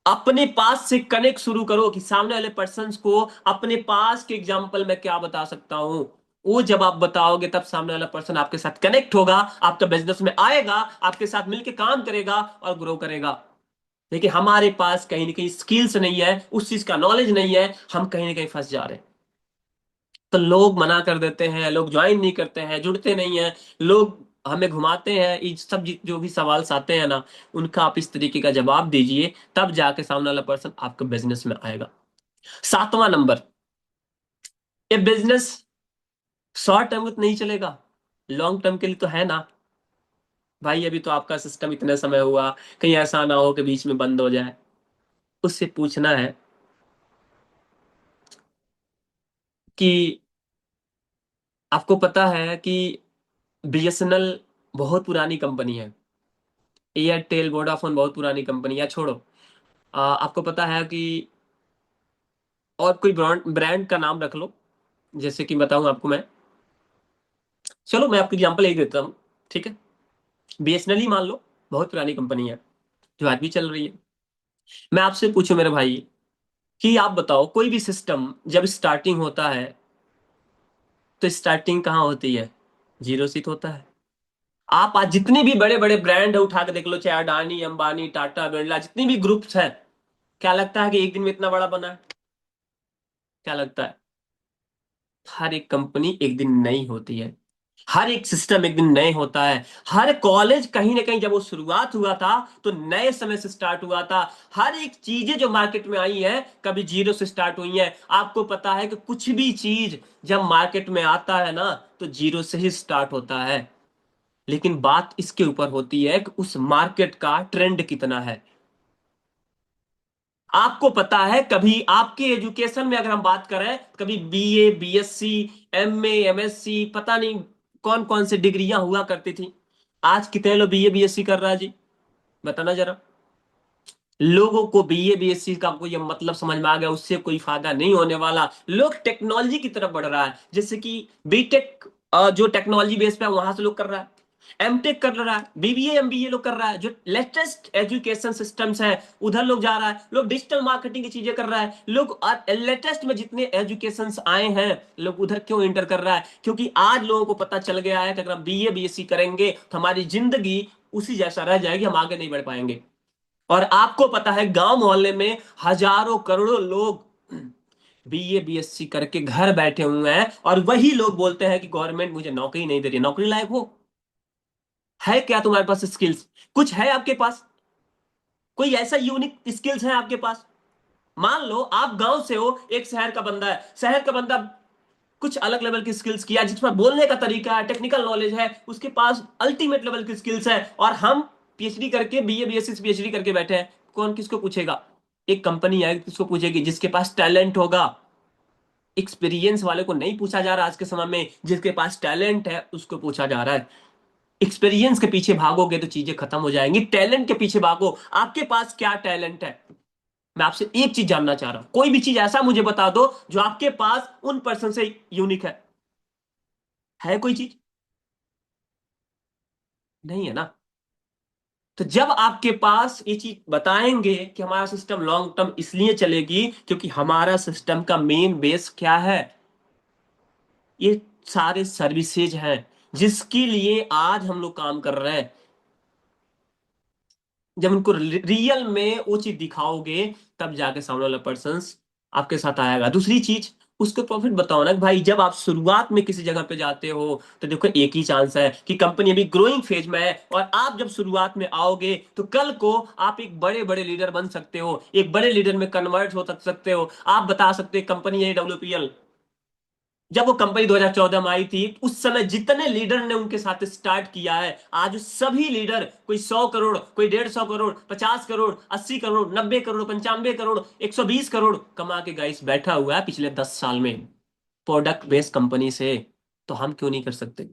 अपने पास से कनेक्ट शुरू करो कि सामने वाले पर्सन को अपने पास के एग्जाम्पल में क्या बता सकता हूं। वो जब आप बताओगे तब सामने वाला पर्सन आपके साथ कनेक्ट होगा, आपका बिजनेस में आएगा, आपके साथ मिलकर काम करेगा और ग्रो करेगा। देखिए हमारे पास कहीं ना कहीं स्किल्स नहीं है, उस चीज का नॉलेज नहीं है, हम कहीं ना कहीं फंस जा रहे हैं। तो लोग मना कर देते हैं, लोग ज्वाइन नहीं करते हैं, जुड़ते नहीं हैं, लोग हमें घुमाते हैं। ये सब जो भी सवाल आते हैं ना, उनका आप इस तरीके का जवाब दीजिए, तब जाके सामने वाला पर्सन आपके बिजनेस में आएगा। 7वां नंबर, ये बिजनेस शॉर्ट टर्म तो नहीं चलेगा, लॉन्ग टर्म के लिए तो है ना। भाई अभी तो आपका सिस्टम इतने समय हुआ, कहीं ऐसा ना हो कि बीच में बंद हो जाए। उससे पूछना है कि आपको पता है कि बीएसएनएल बहुत पुरानी कंपनी है, एयरटेल वोडाफोन बहुत पुरानी कंपनी है, छोड़ो। आपको पता है कि और कोई ब्रांड ब्रांड का नाम रख लो, जैसे कि बताऊं आपको मैं, चलो मैं आपको एग्जांपल एक देता हूँ, ठीक है। बीएसएनएल ही मान लो, बहुत पुरानी कंपनी है जो आज भी चल रही है। मैं आपसे पूछूं मेरे भाई कि आप बताओ, कोई भी सिस्टम जब स्टार्टिंग होता है तो स्टार्टिंग कहाँ होती है? जीरो से तो होता है। आप आज जितने भी बड़े बड़े ब्रांड है उठा के देख लो, चाहे अडानी अंबानी टाटा बिरला जितनी भी ग्रुप्स है, क्या लगता है कि एक दिन में इतना बड़ा बना है? क्या लगता है? हर एक कंपनी एक दिन नई होती है, हर एक सिस्टम एक दिन नए होता है। हर कॉलेज कहीं ना कहीं जब वो शुरुआत हुआ था तो नए समय से स्टार्ट हुआ था। हर एक चीजें जो मार्केट में आई है कभी जीरो से स्टार्ट हुई है। आपको पता है कि कुछ भी चीज जब मार्केट में आता है ना तो जीरो से ही स्टार्ट होता है। लेकिन बात इसके ऊपर होती है कि उस मार्केट का ट्रेंड कितना है। आपको पता है कभी आपके एजुकेशन में अगर हम बात करें, कभी बीए बीएससी एमए एमएससी पता नहीं कौन कौन सी डिग्रियां हुआ करती थी। आज कितने लोग बीए बीएससी कर रहा है जी? बताना जरा। लोगों को बीए बीएससी का कोई अब मतलब समझ में आ गया, उससे कोई फायदा नहीं होने वाला। लोग टेक्नोलॉजी की तरफ बढ़ रहा है, जैसे कि बीटेक जो टेक्नोलॉजी बेस पे है वहां से लोग कर रहा है, एमटेक कर रहा है, बीबीए एमबीए लोग कर रहा है, जो लेटेस्ट एजुकेशन सिस्टम्स है उधर लोग जा रहा है। लोग डिजिटल मार्केटिंग की चीजें कर रहा है, लोग लेटेस्ट में जितने एजुकेशन आए हैं लोग उधर क्यों इंटर कर रहा है? क्योंकि आज लोगों को पता चल गया है कि अगर हम बीए बीएससी करेंगे तो हमारी जिंदगी उसी जैसा रह जाएगी, हम आगे नहीं बढ़ पाएंगे। और आपको पता है गांव मोहल्ले में हजारों करोड़ों लोग बीए बीएससी करके घर बैठे हुए हैं, और वही लोग बोलते हैं कि गवर्नमेंट मुझे नौकरी नहीं दे रही। नौकरी लायक हो? है क्या तुम्हारे पास स्किल्स? कुछ है आपके पास? कोई ऐसा यूनिक स्किल्स है आपके पास? मान लो आप गांव से हो, एक शहर का बंदा है, शहर का बंदा कुछ अलग लेवल की स्किल्स किया, जिसमें बोलने का तरीका है, टेक्निकल नॉलेज है, उसके पास अल्टीमेट लेवल की स्किल्स है, और हम पीएचडी करके बीए बीएससी पीएचडी करके बैठे हैं। कौन किसको पूछेगा? एक कंपनी है किसको पूछेगी? जिसके पास टैलेंट होगा। एक्सपीरियंस वाले को नहीं पूछा जा रहा आज के समय में, जिसके पास टैलेंट है उसको पूछा जा रहा है। एक्सपीरियंस के पीछे भागोगे तो चीजें खत्म हो जाएंगी, टैलेंट के पीछे भागो। आपके पास क्या टैलेंट है? मैं आपसे एक चीज जानना चाह रहा हूं, कोई भी चीज ऐसा मुझे बता दो जो आपके पास उन पर्सन से यूनिक है कोई चीज? नहीं है ना। तो जब आपके पास ये चीज बताएंगे कि हमारा सिस्टम लॉन्ग टर्म इसलिए चलेगी क्योंकि हमारा सिस्टम का मेन बेस क्या है, ये सारे सर्विसेज हैं जिसके लिए आज हम लोग काम कर रहे हैं। जब उनको रियल में वो चीज दिखाओगे तब जाके सामने वाला पर्सन आपके साथ आएगा। दूसरी चीज, उसको प्रॉफिट बताओ ना कि भाई जब आप शुरुआत में किसी जगह पे जाते हो तो देखो एक ही चांस है कि कंपनी अभी ग्रोइंग फेज में है, और आप जब शुरुआत में आओगे तो कल को आप एक बड़े बड़े लीडर बन सकते हो, एक बड़े लीडर में कन्वर्ट हो सकते हो। आप बता सकते हो कंपनी है WPL, जब वो कंपनी 2014 में आई थी उस समय जितने लीडर ने उनके साथ स्टार्ट किया है, आज सभी लीडर, कोई 100 करोड़, कोई 150 करोड़, 50 करोड़, 80 करोड़, 90 करोड़, 95 करोड़, 120 करोड़ कमा के गाइस बैठा हुआ है पिछले 10 साल में, प्रोडक्ट बेस्ड कंपनी से। तो हम क्यों नहीं कर सकते?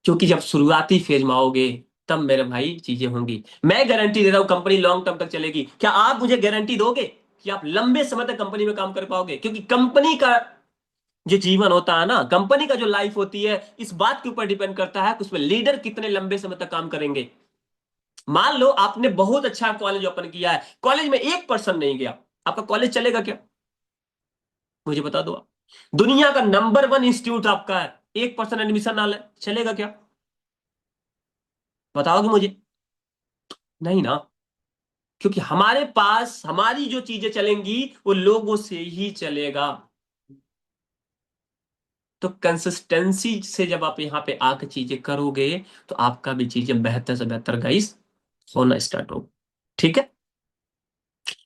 क्योंकि जब शुरुआती फेज में आओगे तब मेरे भाई चीजें होंगी। मैं गारंटी दे रहा हूं कंपनी लॉन्ग टर्म तक चलेगी। क्या आप मुझे गारंटी दोगे कि आप लंबे समय तक कंपनी में काम कर पाओगे? क्योंकि कंपनी का जो जीवन होता है ना, कंपनी का जो लाइफ होती है, इस बात के ऊपर डिपेंड करता है कि उसमें लीडर कितने लंबे समय तक काम करेंगे। मान लो आपने बहुत अच्छा कॉलेज ओपन किया है, कॉलेज में एक पर्सन नहीं गया, आपका कॉलेज चलेगा क्या? मुझे बता दो आप। दुनिया का नंबर 1 इंस्टीट्यूट आपका है, एक पर्सन एडमिशन ना ले, चलेगा क्या? बताओगे मुझे? नहीं ना। क्योंकि हमारे पास हमारी जो चीजें चलेंगी वो लोगों से ही चलेगा। तो कंसिस्टेंसी से जब आप यहाँ पे आके चीजें करोगे तो आपका भी चीजें बेहतर से बेहतर गाइस होना स्टार्ट हो। ठीक है।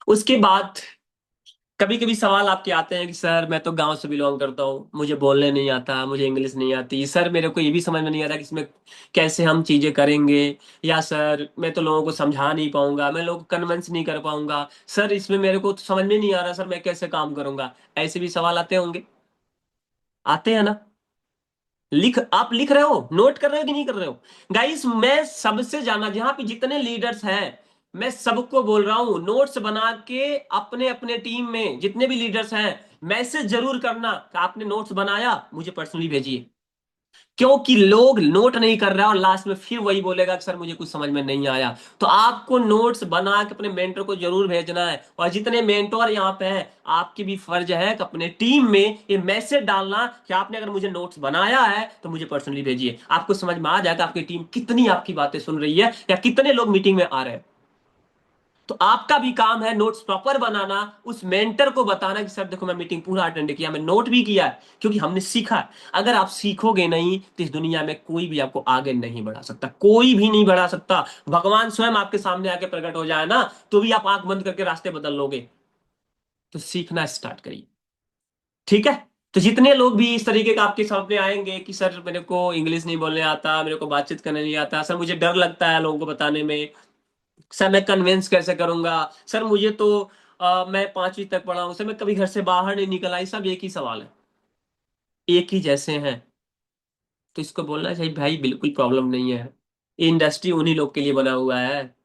उसके बाद कभी कभी सवाल आपके आते हैं कि सर मैं तो गांव से बिलोंग करता हूँ, मुझे बोलने नहीं आता, मुझे इंग्लिश नहीं आती, सर मेरे को ये भी समझ में नहीं आ रहा कि इसमें कैसे हम चीजें करेंगे, या सर मैं तो लोगों को समझा नहीं पाऊंगा, मैं लोगों को कन्विंस नहीं कर पाऊंगा, सर इसमें मेरे को तो समझ में नहीं आ रहा, सर मैं कैसे काम करूंगा? ऐसे भी सवाल आते होंगे, आते हैं ना? आप लिख रहे हो, नोट कर रहे हो कि नहीं कर रहे हो? गाइस मैं सबसे जाना, जहां पे जितने लीडर्स हैं मैं सबको बोल रहा हूं नोट्स बना के अपने अपने टीम में जितने भी लीडर्स हैं मैसेज जरूर करना कि आपने नोट्स बनाया, मुझे पर्सनली भेजिए। क्योंकि लोग नोट नहीं कर रहा और लास्ट में फिर वही बोलेगा कि सर मुझे कुछ समझ में नहीं आया। तो आपको नोट्स बना के अपने मेंटर को जरूर भेजना है, और जितने मेंटर यहाँ पे हैं आपकी भी फर्ज है कि अपने टीम में ये मैसेज डालना कि आपने अगर मुझे नोट्स बनाया है तो मुझे पर्सनली भेजिए। आपको समझ में आ जाएगा आपकी टीम कितनी आपकी बातें सुन रही है या कितने लोग मीटिंग में आ रहे हैं। तो आपका भी काम है नोट्स प्रॉपर बनाना, उस मेंटर को बताना कि सर देखो मैं मीटिंग पूरा अटेंड किया, मैं नोट भी किया है, क्योंकि हमने सीखा है। अगर आप सीखोगे नहीं तो इस दुनिया में कोई भी आपको आगे नहीं बढ़ा सकता, कोई भी नहीं बढ़ा सकता। भगवान स्वयं आपके सामने आके प्रकट हो जाए ना तो भी आप आंख बंद करके रास्ते बदल लोगे। तो सीखना स्टार्ट करिए। ठीक है। तो जितने लोग भी इस तरीके का आपके सामने आएंगे कि सर मेरे को इंग्लिश नहीं बोलने आता, मेरे को बातचीत करने नहीं आता, सर मुझे डर लगता है लोगों को बताने में, सर मैं कन्विंस कैसे करूंगा, सर मुझे तो मैं 5वीं तक पढ़ा हूं, सर मैं कभी घर से बाहर नहीं निकला, ये सब एक ही सवाल है, एक ही जैसे हैं। तो इसको बोलना चाहिए भाई बिल्कुल प्रॉब्लम नहीं है, ये इंडस्ट्री उन्हीं लोग के लिए बना हुआ है।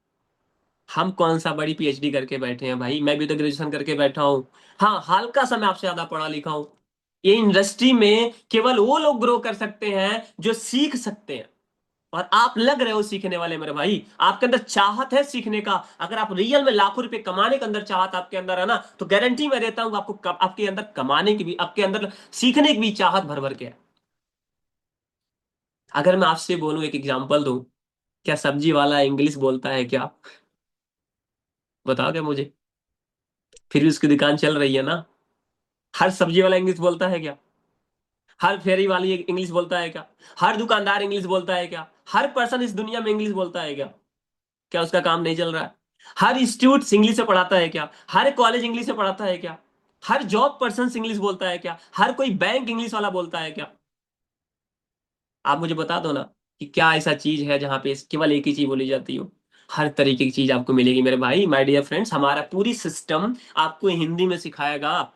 हम कौन सा बड़ी PhD करके बैठे हैं भाई, मैं भी तो ग्रेजुएशन करके बैठा हूँ। हाँ हल्का सा मैं आपसे ज्यादा पढ़ा लिखा हूँ। ये इंडस्ट्री में केवल वो लोग ग्रो कर सकते हैं जो सीख सकते हैं, और आप लग रहे हो सीखने वाले मेरे भाई, आपके अंदर चाहत है सीखने का। अगर आप रियल में लाखों रुपए कमाने के अंदर चाहत आपके अंदर है ना, तो गारंटी मैं देता हूं आपको आपके अंदर कमाने की भी, आपके अंदर सीखने की भी चाहत भर भर के है। अगर मैं आपसे बोलूं, एक एग्जांपल दूं, क्या सब्जी वाला इंग्लिश बोलता है क्या? बताओगे मुझे? फिर भी उसकी दुकान चल रही है ना। हर सब्जी वाला इंग्लिश बोलता है क्या? हर फेरी वाली इंग्लिश बोलता है क्या? हर दुकानदार इंग्लिश बोलता है क्या? हर पर्सन इस दुनिया में इंग्लिश बोलता है क्या? क्या उसका काम नहीं चल रहा है? हर इंस्टीट्यूट इंग्लिश से पढ़ाता है क्या? हर कॉलेज इंग्लिश से पढ़ाता है क्या? हर जॉब पर्सन इंग्लिश बोलता है क्या? हर कोई बैंक इंग्लिश वाला बोलता है क्या? आप मुझे बता दो ना कि क्या ऐसा चीज है जहां पे केवल एक ही चीज बोली जाती हो? हर तरीके की चीज आपको मिलेगी मेरे भाई, माय डियर फ्रेंड्स। हमारा पूरी सिस्टम आपको हिंदी में सिखाएगा,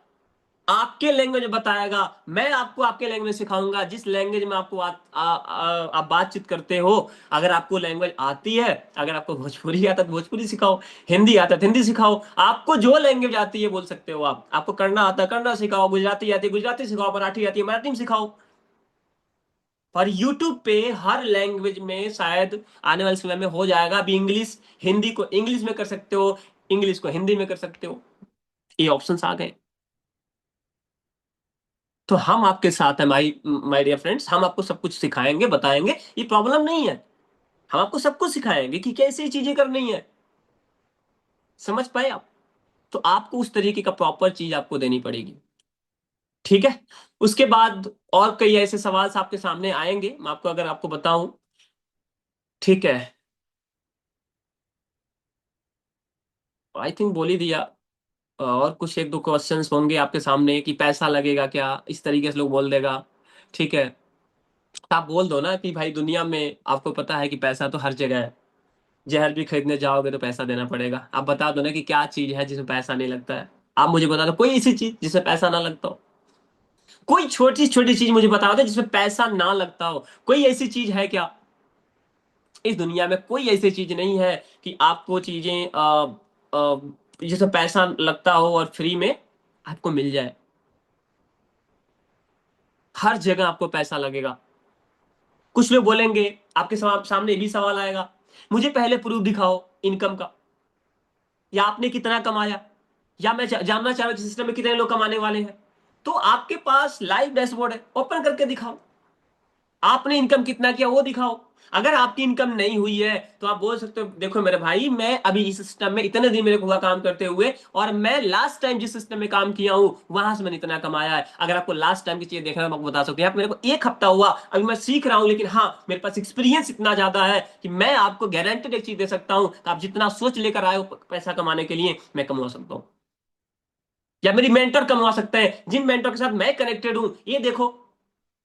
आपके लैंग्वेज में बताएगा, मैं आपको आपके लैंग्वेज सिखाऊंगा जिस लैंग्वेज में आपको आप बातचीत करते हो। अगर आपको लैंग्वेज आती है, अगर आपको भोजपुरी आता है तो भोजपुरी सिखाओ, हिंदी आता है तो हिंदी सिखाओ, आपको जो लैंग्वेज आती है बोल सकते हो आप। आपको कन्नड़ा आता है कन्नड़ा सिखाओ, गुजराती आती है गुजराती सिखाओ, मराठी आती है मराठी में सिखाओ। और यूट्यूब पे हर लैंग्वेज में शायद आने वाले समय में हो जाएगा। अभी इंग्लिश, हिंदी को इंग्लिश में कर सकते हो, इंग्लिश को हिंदी में कर सकते हो, ये ऑप्शंस आ गए। तो हम आपके साथ है माई माय डियर फ्रेंड्स, हम आपको सब कुछ सिखाएंगे, बताएंगे, ये प्रॉब्लम नहीं है। हम आपको सब कुछ सिखाएंगे कि कैसे चीजें करनी है। समझ पाए आप? तो आपको उस तरीके का प्रॉपर चीज आपको देनी पड़ेगी। ठीक है। उसके बाद और कई ऐसे सवाल आपके सामने आएंगे, मैं आपको अगर आपको बताऊं। ठीक है, आई थिंक बोल ही दिया। और कुछ एक दो क्वेश्चंस होंगे आपके सामने कि पैसा लगेगा क्या, इस तरीके से लोग बोल देगा। ठीक है, आप बोल दो ना कि भाई दुनिया में आपको पता है कि पैसा तो हर जगह है, जहर भी खरीदने जाओगे तो पैसा देना पड़ेगा। आप बता दो ना कि क्या चीज है जिसमें पैसा नहीं लगता है। आप मुझे बता दो कोई ऐसी चीज जिसमें पैसा ना लगता हो। कोई छोटी छोटी चीज मुझे बता दो जिसमें पैसा ना लगता हो। कोई ऐसी चीज है क्या? इस दुनिया में कोई ऐसी चीज नहीं है कि आपको चीजें जिसमें पैसा लगता हो और फ्री में आपको मिल जाए। हर जगह आपको पैसा लगेगा। कुछ लोग बोलेंगे, आपके सामने ये भी सवाल आएगा, मुझे पहले प्रूफ दिखाओ इनकम का, या आपने कितना कमाया, या मैं जानना चाह रहा हूं सिस्टम में कितने लोग कमाने वाले हैं। तो आपके पास लाइव डैशबोर्ड है, ओपन करके दिखाओ। आपने इनकम कितना किया वो दिखाओ। अगर आपकी इनकम नहीं हुई है तो आप बोल सकते हो देखो मेरे भाई, मैं अभी इस सिस्टम में इतने दिन मेरे को हुआ काम करते हुए, और मैं लास्ट टाइम जिस सिस्टम में काम किया हूं वहां से मैंने इतना कमाया है। अगर आपको लास्ट टाइम की चीज देखना है मैं आपको बता सकता हूँ। आप मेरे को एक हफ्ता हुआ, अभी मैं सीख रहा हूं, लेकिन हाँ मेरे पास एक्सपीरियंस इतना ज्यादा है कि मैं आपको गारंटेड एक चीज दे सकता हूं कि आप जितना सोच लेकर आए हो पैसा कमाने के लिए, मैं कमा सकता हूँ। या मेरी मेंटर कमा सकते हैं, जिन मेंटर के साथ मैं कनेक्टेड हूं। ये देखो,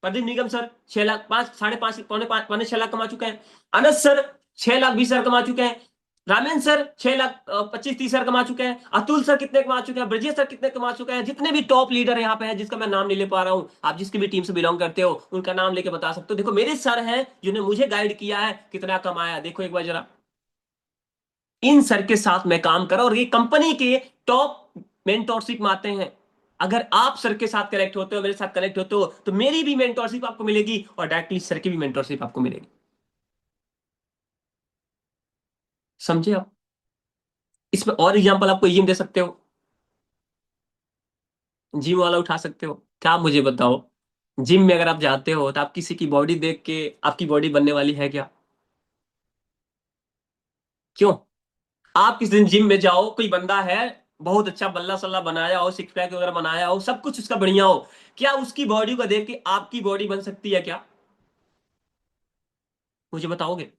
प्रदीप निगम सर 6 लाख, 5, 5.5, पौने 6 लाख कमा चुके हैं। अनस सर 6 लाख 20 हजार कमा चुके हैं। रामेन सर 6 लाख 25-30 हजार कमा चुके हैं। अतुल सर कितने कमा चुके हैं, ब्रजेश सर कितने कमा चुके हैं। जितने भी टॉप लीडर यहाँ पे हैं जिसका मैं नाम नहीं ले पा रहा हूँ, आप जिसकी भी टीम से बिलोंग करते हो उनका नाम लेके बता सकते हो। देखो मेरे सर हैं जिन्होंने मुझे गाइड किया है, कितना कमाया देखो एक बार जरा। इन सर के साथ मैं काम करा और ये कंपनी के टॉप मेंटोरशिप में आते हैं। अगर आप सर के साथ कनेक्ट होते हो, मेरे साथ कनेक्ट होते हो, तो मेरी भी मेंटोरशिप आपको मिलेगी और डायरेक्टली सर की भी मेंटोरशिप आपको मिलेगी। समझे आप? इसमें और एग्जांपल आपको जिम दे सकते हो, जिम वाला उठा सकते हो। क्या आप मुझे बताओ, जिम में अगर आप जाते हो तो आप किसी की बॉडी देख के आपकी बॉडी बनने वाली है क्या? क्यों? आप किसी दिन जिम में जाओ, कोई बंदा है बहुत अच्छा बल्ला सल्ला बनाया हो, सिक्स पैक वगैरह बनाया हो, सब कुछ उसका बढ़िया हो, क्या उसकी बॉडी को देख के आपकी बॉडी बन सकती है क्या? मुझे बताओगे?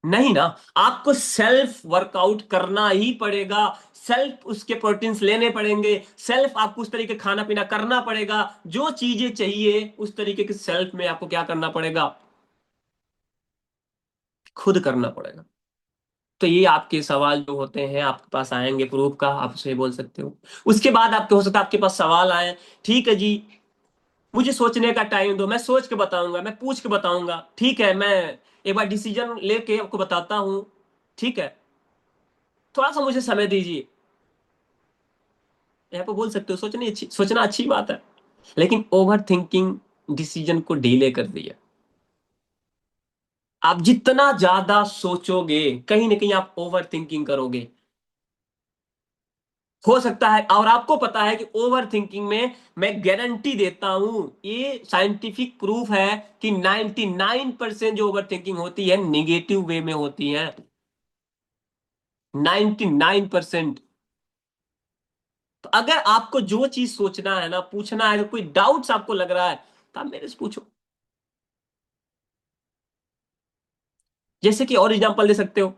नहीं ना। आपको सेल्फ वर्कआउट करना ही पड़ेगा। सेल्फ उसके प्रोटीन्स लेने पड़ेंगे, सेल्फ आपको उस तरीके खाना पीना करना पड़ेगा, जो चीजें चाहिए उस तरीके के सेल्फ में आपको क्या करना पड़ेगा, खुद करना पड़ेगा। तो ये आपके सवाल जो होते हैं आपके पास आएंगे प्रूफ का, आप उसे बोल सकते हो। उसके बाद आपके हो सकता है आपके पास सवाल आए, ठीक है जी मुझे सोचने का टाइम दो, मैं सोच के बताऊंगा, मैं पूछ के बताऊंगा, ठीक है मैं एक बार डिसीजन लेके आपको बताता हूं, ठीक है थोड़ा सा मुझे समय दीजिए। यहाँ पे बोल सकते हो सोचना अच्छी बात है, लेकिन ओवर थिंकिंग डिसीजन को डिले कर दिया। आप जितना ज्यादा सोचोगे कहीं ना कहीं आप ओवर थिंकिंग करोगे। हो सकता है, और आपको पता है कि ओवर थिंकिंग में मैं गारंटी देता हूं, ये साइंटिफिक प्रूफ है कि 99% जो ओवर थिंकिंग होती है निगेटिव वे में होती है। 99%। तो अगर आपको जो चीज सोचना है ना, पूछना है, अगर कोई डाउट्स आपको लग रहा है तो आप मेरे से पूछो। जैसे कि और एग्जांपल दे सकते हो,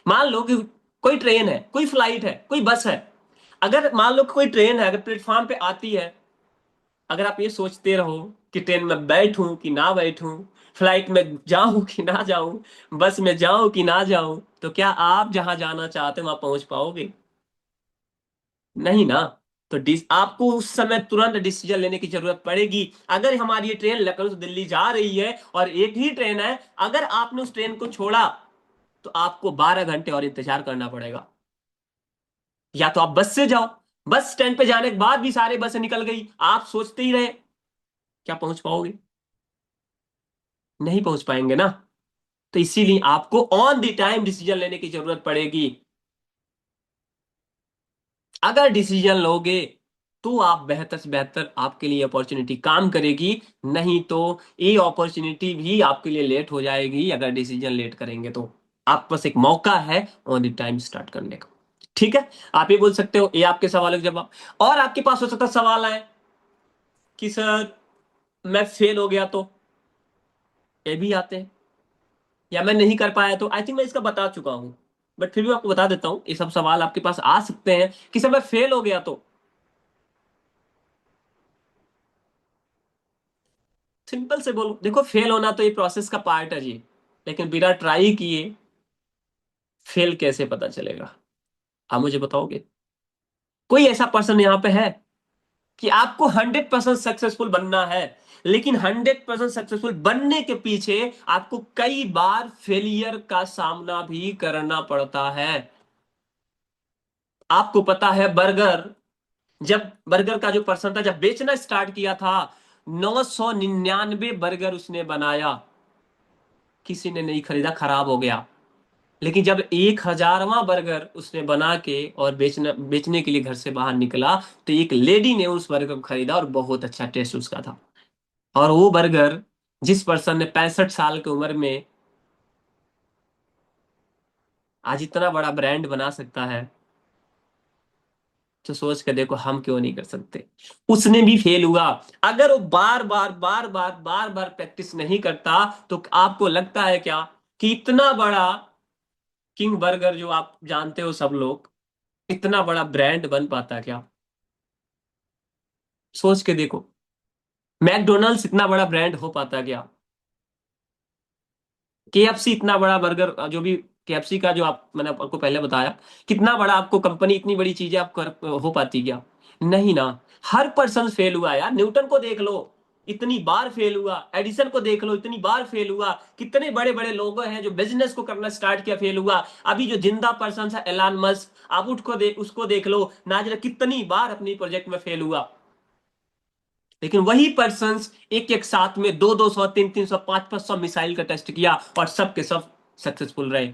मान लो कि कोई ट्रेन है, कोई फ्लाइट है, कोई बस है। अगर मान लो कि कोई ट्रेन है, अगर प्लेटफॉर्म पे आती है, अगर आप ये सोचते रहो कि ट्रेन में बैठूं कि ना बैठूं, फ्लाइट में जाऊं कि ना जाऊं, बस में जाऊं कि ना जाऊं, तो क्या आप जहां जाना चाहते हो वहां पहुंच पाओगे? नहीं ना। तो आपको उस समय तुरंत डिसीजन लेने की जरूरत पड़ेगी। अगर हमारी ये ट्रेन लखनऊ से दिल्ली जा रही है और एक ही ट्रेन है, अगर आपने उस ट्रेन को छोड़ा तो आपको 12 घंटे और इंतजार करना पड़ेगा। या तो आप बस से जाओ, बस स्टैंड पे जाने के बाद भी सारे बसें निकल गई, आप सोचते ही रहे, क्या पहुंच पाओगे? नहीं पहुंच पाएंगे ना। तो इसीलिए आपको ऑन द टाइम डिसीजन लेने की जरूरत पड़ेगी। अगर डिसीजन लोगे तो आप बेहतर से बेहतर आपके लिए अपॉर्चुनिटी काम करेगी। नहीं तो ये अपॉर्चुनिटी भी आपके लिए लेट हो जाएगी। अगर डिसीजन लेट करेंगे तो आप पास एक मौका है ऑन द टाइम स्टार्ट करने का। ठीक है, आप ये बोल सकते हो, ये आपके सवालों के जवाब। और आपके पास हो सकता है सवाल आए कि सर मैं फेल हो गया तो, ये भी आते हैं। या मैं नहीं कर पाया तो, आई थिंक मैं इसका बता चुका हूं, बट फिर भी आपको बता देता हूं। ये सब सवाल आपके पास आ सकते हैं कि सर मैं फेल हो गया तो। सिंपल से बोलो, देखो फेल होना तो ये प्रोसेस का पार्ट है जी। लेकिन बिना ट्राई किए फेल कैसे पता चलेगा? आप मुझे बताओगे? कोई ऐसा पर्सन यहाँ पे है कि आपको 100% सक्सेसफुल बनना है, लेकिन 100% सक्सेसफुल बनने के पीछे आपको कई बार फेलियर का सामना भी करना पड़ता है। आपको पता है बर्गर, जब बर्गर का जो पर्सन था, जब बेचना स्टार्ट किया था, 999 बर्गर उसने बनाया, किसी ने नहीं खरीदा, खराब हो गया। लेकिन जब 1000वां बर्गर उसने बना के और बेचने के लिए घर से बाहर निकला, तो एक लेडी ने उस बर्गर को खरीदा और बहुत अच्छा टेस्ट उसका था। और वो बर्गर जिस पर्सन ने 65 साल की उम्र में आज इतना बड़ा ब्रांड बना सकता है, तो सोच के देखो हम क्यों नहीं कर सकते। उसने भी फेल हुआ। अगर वो बार बार प्रैक्टिस नहीं करता, तो आपको लगता है क्या कि इतना बड़ा किंग बर्गर जो आप जानते हो सब लोग, इतना बड़ा ब्रांड बन पाता क्या? सोच के देखो, मैकडोनल्ड्स इतना बड़ा ब्रांड हो पाता क्या? केएफसी इतना बड़ा बर्गर, जो भी केएफसी का जो आप, मैंने आपको पहले बताया, कितना बड़ा आपको कंपनी, इतनी बड़ी चीजें आप कर हो पाती क्या? नहीं ना। हर पर्सन फेल हुआ यार। न्यूटन को देख लो, इतनी बार फेल हुआ। एडिसन को देख लो, इतनी बार फेल हुआ। कितने बड़े बड़े लोग हैं जो बिजनेस को करना स्टार्ट किया, फेल हुआ। अभी जो जिंदा पर्सन है एलन मस्क, आप उसको देख लो ना, जरा कितनी बार अपनी प्रोजेक्ट में फेल हुआ। लेकिन वही पर्सन एक एक साथ में 200 300 500 मिसाइल का टेस्ट किया और सब के सब सक्सेसफुल रहे।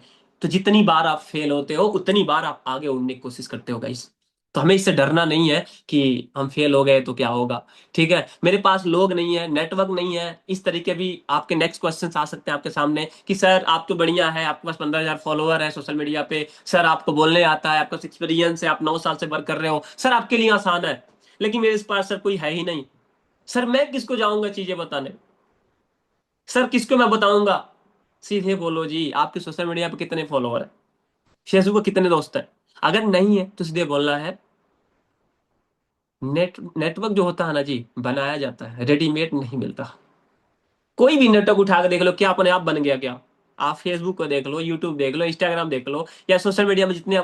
तो जितनी बार आप फेल होते हो, उतनी बार आप आगे उड़ने की कोशिश करते हो गाइस। तो हमें इससे डरना नहीं है कि हम फेल हो गए तो क्या होगा। ठीक है, मेरे पास लोग नहीं है, नेटवर्क नहीं है, इस तरीके भी आपके नेक्स्ट क्वेश्चंस आ सकते हैं आपके सामने कि सर आप तो बढ़िया है, आपके पास 15,000 फॉलोअर है सोशल मीडिया पे, सर आपको बोलने आता है, आपका एक्सपीरियंस है, आप 9 साल से वर्क कर रहे हो, सर आपके लिए आसान है। लेकिन मेरे पास सर कोई है ही नहीं। सर मैं किसको जाऊंगा चीजें बताने? सर किसको मैं बताऊंगा? सीधे बोलो जी, आपके सोशल मीडिया पे कितने फॉलोअर है, फेसबुक पे कितने दोस्त है? अगर नहीं है तो सीधे बोलना है। नेटवर्क जो होता है ना जी, बनाया जाता है, रेडीमेड नहीं मिलता। कोई भी नेटवर्क उठा के देख लो, क्या अपने आप बन गया क्या? आप फेसबुक को देख लो, यूट्यूब देख लो, इंस्टाग्राम देख लो, या सोशल मीडिया में जितने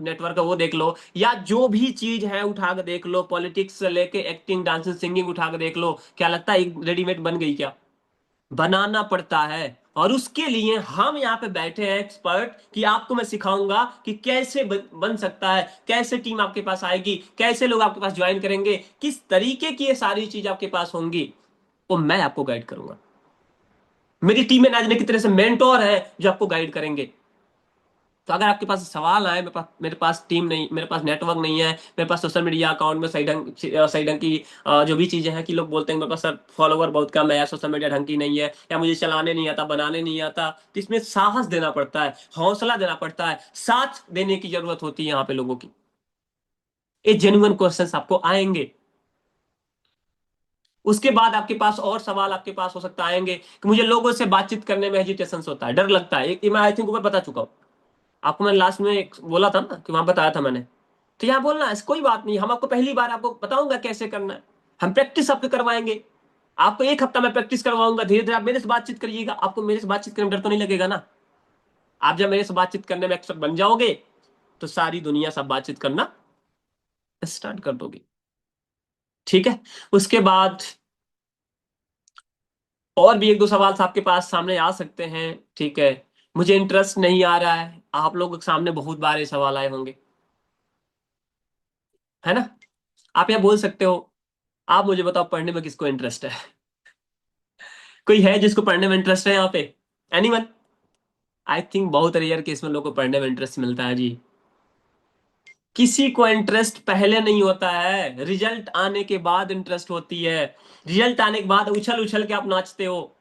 नेटवर्क है वो देख लो, या जो भी चीज है उठा के देख लो, पॉलिटिक्स से लेके एक्टिंग, डांसिंग, सिंगिंग उठा के देख लो, क्या लगता है रेडीमेड बन गई क्या? बनाना पड़ता है। और उसके लिए हम यहाँ पे बैठे हैं एक्सपर्ट, कि आपको मैं सिखाऊंगा कि कैसे बन सकता है, कैसे टीम आपके पास आएगी, कैसे लोग आपके पास ज्वाइन करेंगे, किस तरीके की ये सारी चीज आपके पास होंगी, वो मैं आपको गाइड करूंगा। मेरी टीम में ना जाने कितने से मेंटोर हैं जो आपको गाइड करेंगे। तो अगर आपके पास सवाल आए, मेरे पास टीम नहीं, मेरे पास नेटवर्क नहीं है, मेरे पास सोशल मीडिया अकाउंट में सही ढंग की जो भी चीजें हैं, कि लोग बोलते हैं मेरे पास सर फॉलोवर बहुत कम है, या सोशल मीडिया ढंग की नहीं है, या मुझे चलाने नहीं आता, बनाने नहीं आता, तो इसमें साहस देना पड़ता है, हौसला देना पड़ता है, साथ देने की जरूरत होती है यहाँ पे लोगों की। ये जेन्युइन क्वेश्चंस आपको आएंगे। उसके बाद आपके पास और सवाल आपके पास हो सकता आएंगे कि मुझे लोगों से बातचीत करने में हेजिटेशन होता है, डर लगता है। ये मैं आई थिंक ऊपर बता चुका हूँ आपको। मैंने लास्ट में बोला था ना, कि वहां बताया था मैंने। तो यहाँ बोलना है कोई बात नहीं, हम आपको पहली बार आपको बताऊंगा कैसे करना है। हम प्रैक्टिस आपको करवाएंगे। आपको 1 हफ्ता में प्रैक्टिस करवाऊंगा, धीरे धीरे आप मेरे से बातचीत करिएगा। आपको मेरे से बातचीत करने में डर तो नहीं लगेगा ना? आप जब मेरे से बातचीत करने में एक्सपर्ट बन जाओगे, तो सारी दुनिया से बातचीत करना स्टार्ट कर दोगे। ठीक है, उसके बाद और भी एक दो सवाल आपके पास सामने आ सकते हैं। ठीक है, मुझे इंटरेस्ट नहीं आ रहा है, आप लोगों के सामने बहुत बार ये सवाल आए होंगे, है ना? आप यहाँ बोल सकते हो, आप मुझे बताओ पढ़ने में किसको इंटरेस्ट है? कोई है जिसको पढ़ने में इंटरेस्ट है यहाँ पे? एनीवन? आई थिंक बहुत रेयर केस में लोगों को पढ़ने में इंटरेस्ट मिलता है जी। किसी को इंटरेस्ट पहले नहीं होता है, रिजल्ट आने के बाद इंटरेस्ट होती है। रिजल्ट आने के बाद उछल उछल के आप नाचते हो।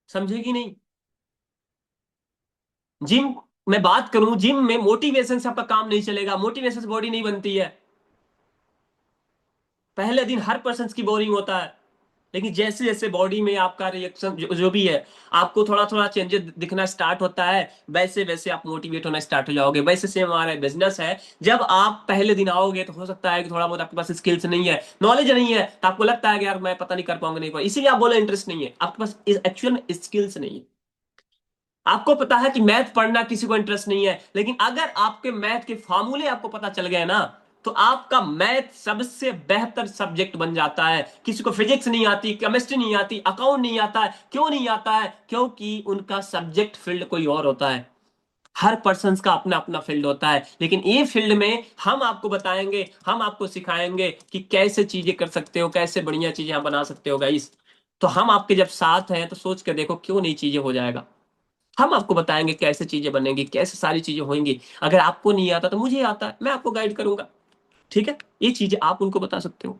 समझे कि नहीं? जिम मैं बात करूं, जिम में मोटिवेशन से आपका काम नहीं चलेगा, मोटिवेशन से बॉडी नहीं बनती है। पहले दिन हर पर्सन की बोरिंग होता है, लेकिन जैसे जैसे बॉडी में आपका रिएक्शन जो भी है, आपको थोड़ा थोड़ा चेंजेस दिखना स्टार्ट होता है, वैसे वैसे आप मोटिवेट होना स्टार्ट हो जाओगे। वैसे सेम हमारा बिजनेस है। जब आप पहले दिन आओगे तो हो सकता है कि थोड़ा बहुत आपके पास स्किल्स नहीं है, नॉलेज नहीं है, तो आपको लगता है कि यार मैं पता नहीं कर पाऊंगा, नहीं पाऊंगा, इसीलिए आप बोले इंटरेस्ट नहीं है, आपके पास एक्चुअल में स्किल्स नहीं है। आपको पता है कि मैथ पढ़ना किसी को इंटरेस्ट नहीं है, लेकिन अगर आपके मैथ के फार्मूले आपको पता चल गए ना, तो आपका मैथ सबसे बेहतर सब्जेक्ट बन जाता है। किसी को फिजिक्स नहीं आती, केमिस्ट्री नहीं आती, अकाउंट नहीं आता है, क्यों नहीं आता है? क्योंकि उनका सब्जेक्ट फील्ड कोई और होता है। हर पर्सन का अपना अपना फील्ड होता है, लेकिन ये फील्ड में हम आपको बताएंगे, हम आपको सिखाएंगे कि कैसे चीजें कर सकते हो, कैसे बढ़िया चीजें हम बना सकते हो गाइस। तो हम आपके जब साथ हैं तो सोच के देखो, क्यों नहीं चीजें हो जाएगा। हम आपको बताएंगे कैसे चीजें बनेंगी, कैसे सारी चीजें होंगी। अगर आपको नहीं आता तो मुझे आता है, मैं आपको गाइड करूंगा। ठीक है, ये चीजें आप उनको बता सकते हो।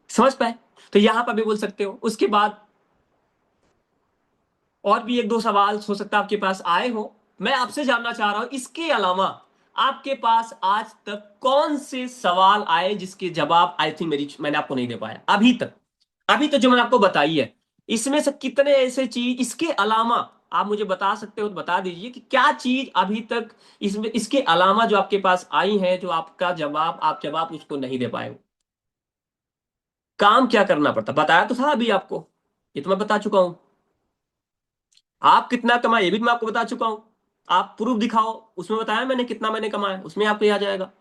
समझ पाए? तो यहां पर भी बोल सकते हो। उसके बाद और भी एक दो सवाल हो सकता है आपके पास आए हो। मैं आपसे जानना चाह रहा हूं, इसके अलावा आपके पास आज तक कौन से सवाल आए जिसके जवाब आई थिंक मेरी मैंने आपको नहीं दे पाया अभी तक? अभी तो जो मैंने आपको बताई है, इसमें से कितने ऐसे चीज इसके अलावा आप मुझे बता सकते हो? तो बता दीजिए कि क्या चीज अभी तक इसमें इसके अलावा जो आपके पास आई है, जो आपका जवाब आप जवाब उसको नहीं दे पाए हो। काम क्या करना पड़ता, बताया तो था अभी आपको, ये तो मैं बता चुका हूं। आप कितना कमाए ये भी मैं आपको बता चुका हूं। आप प्रूफ दिखाओ, उसमें बताया मैंने कितना मैंने कमाया, उसमें आपको आ जाएगा।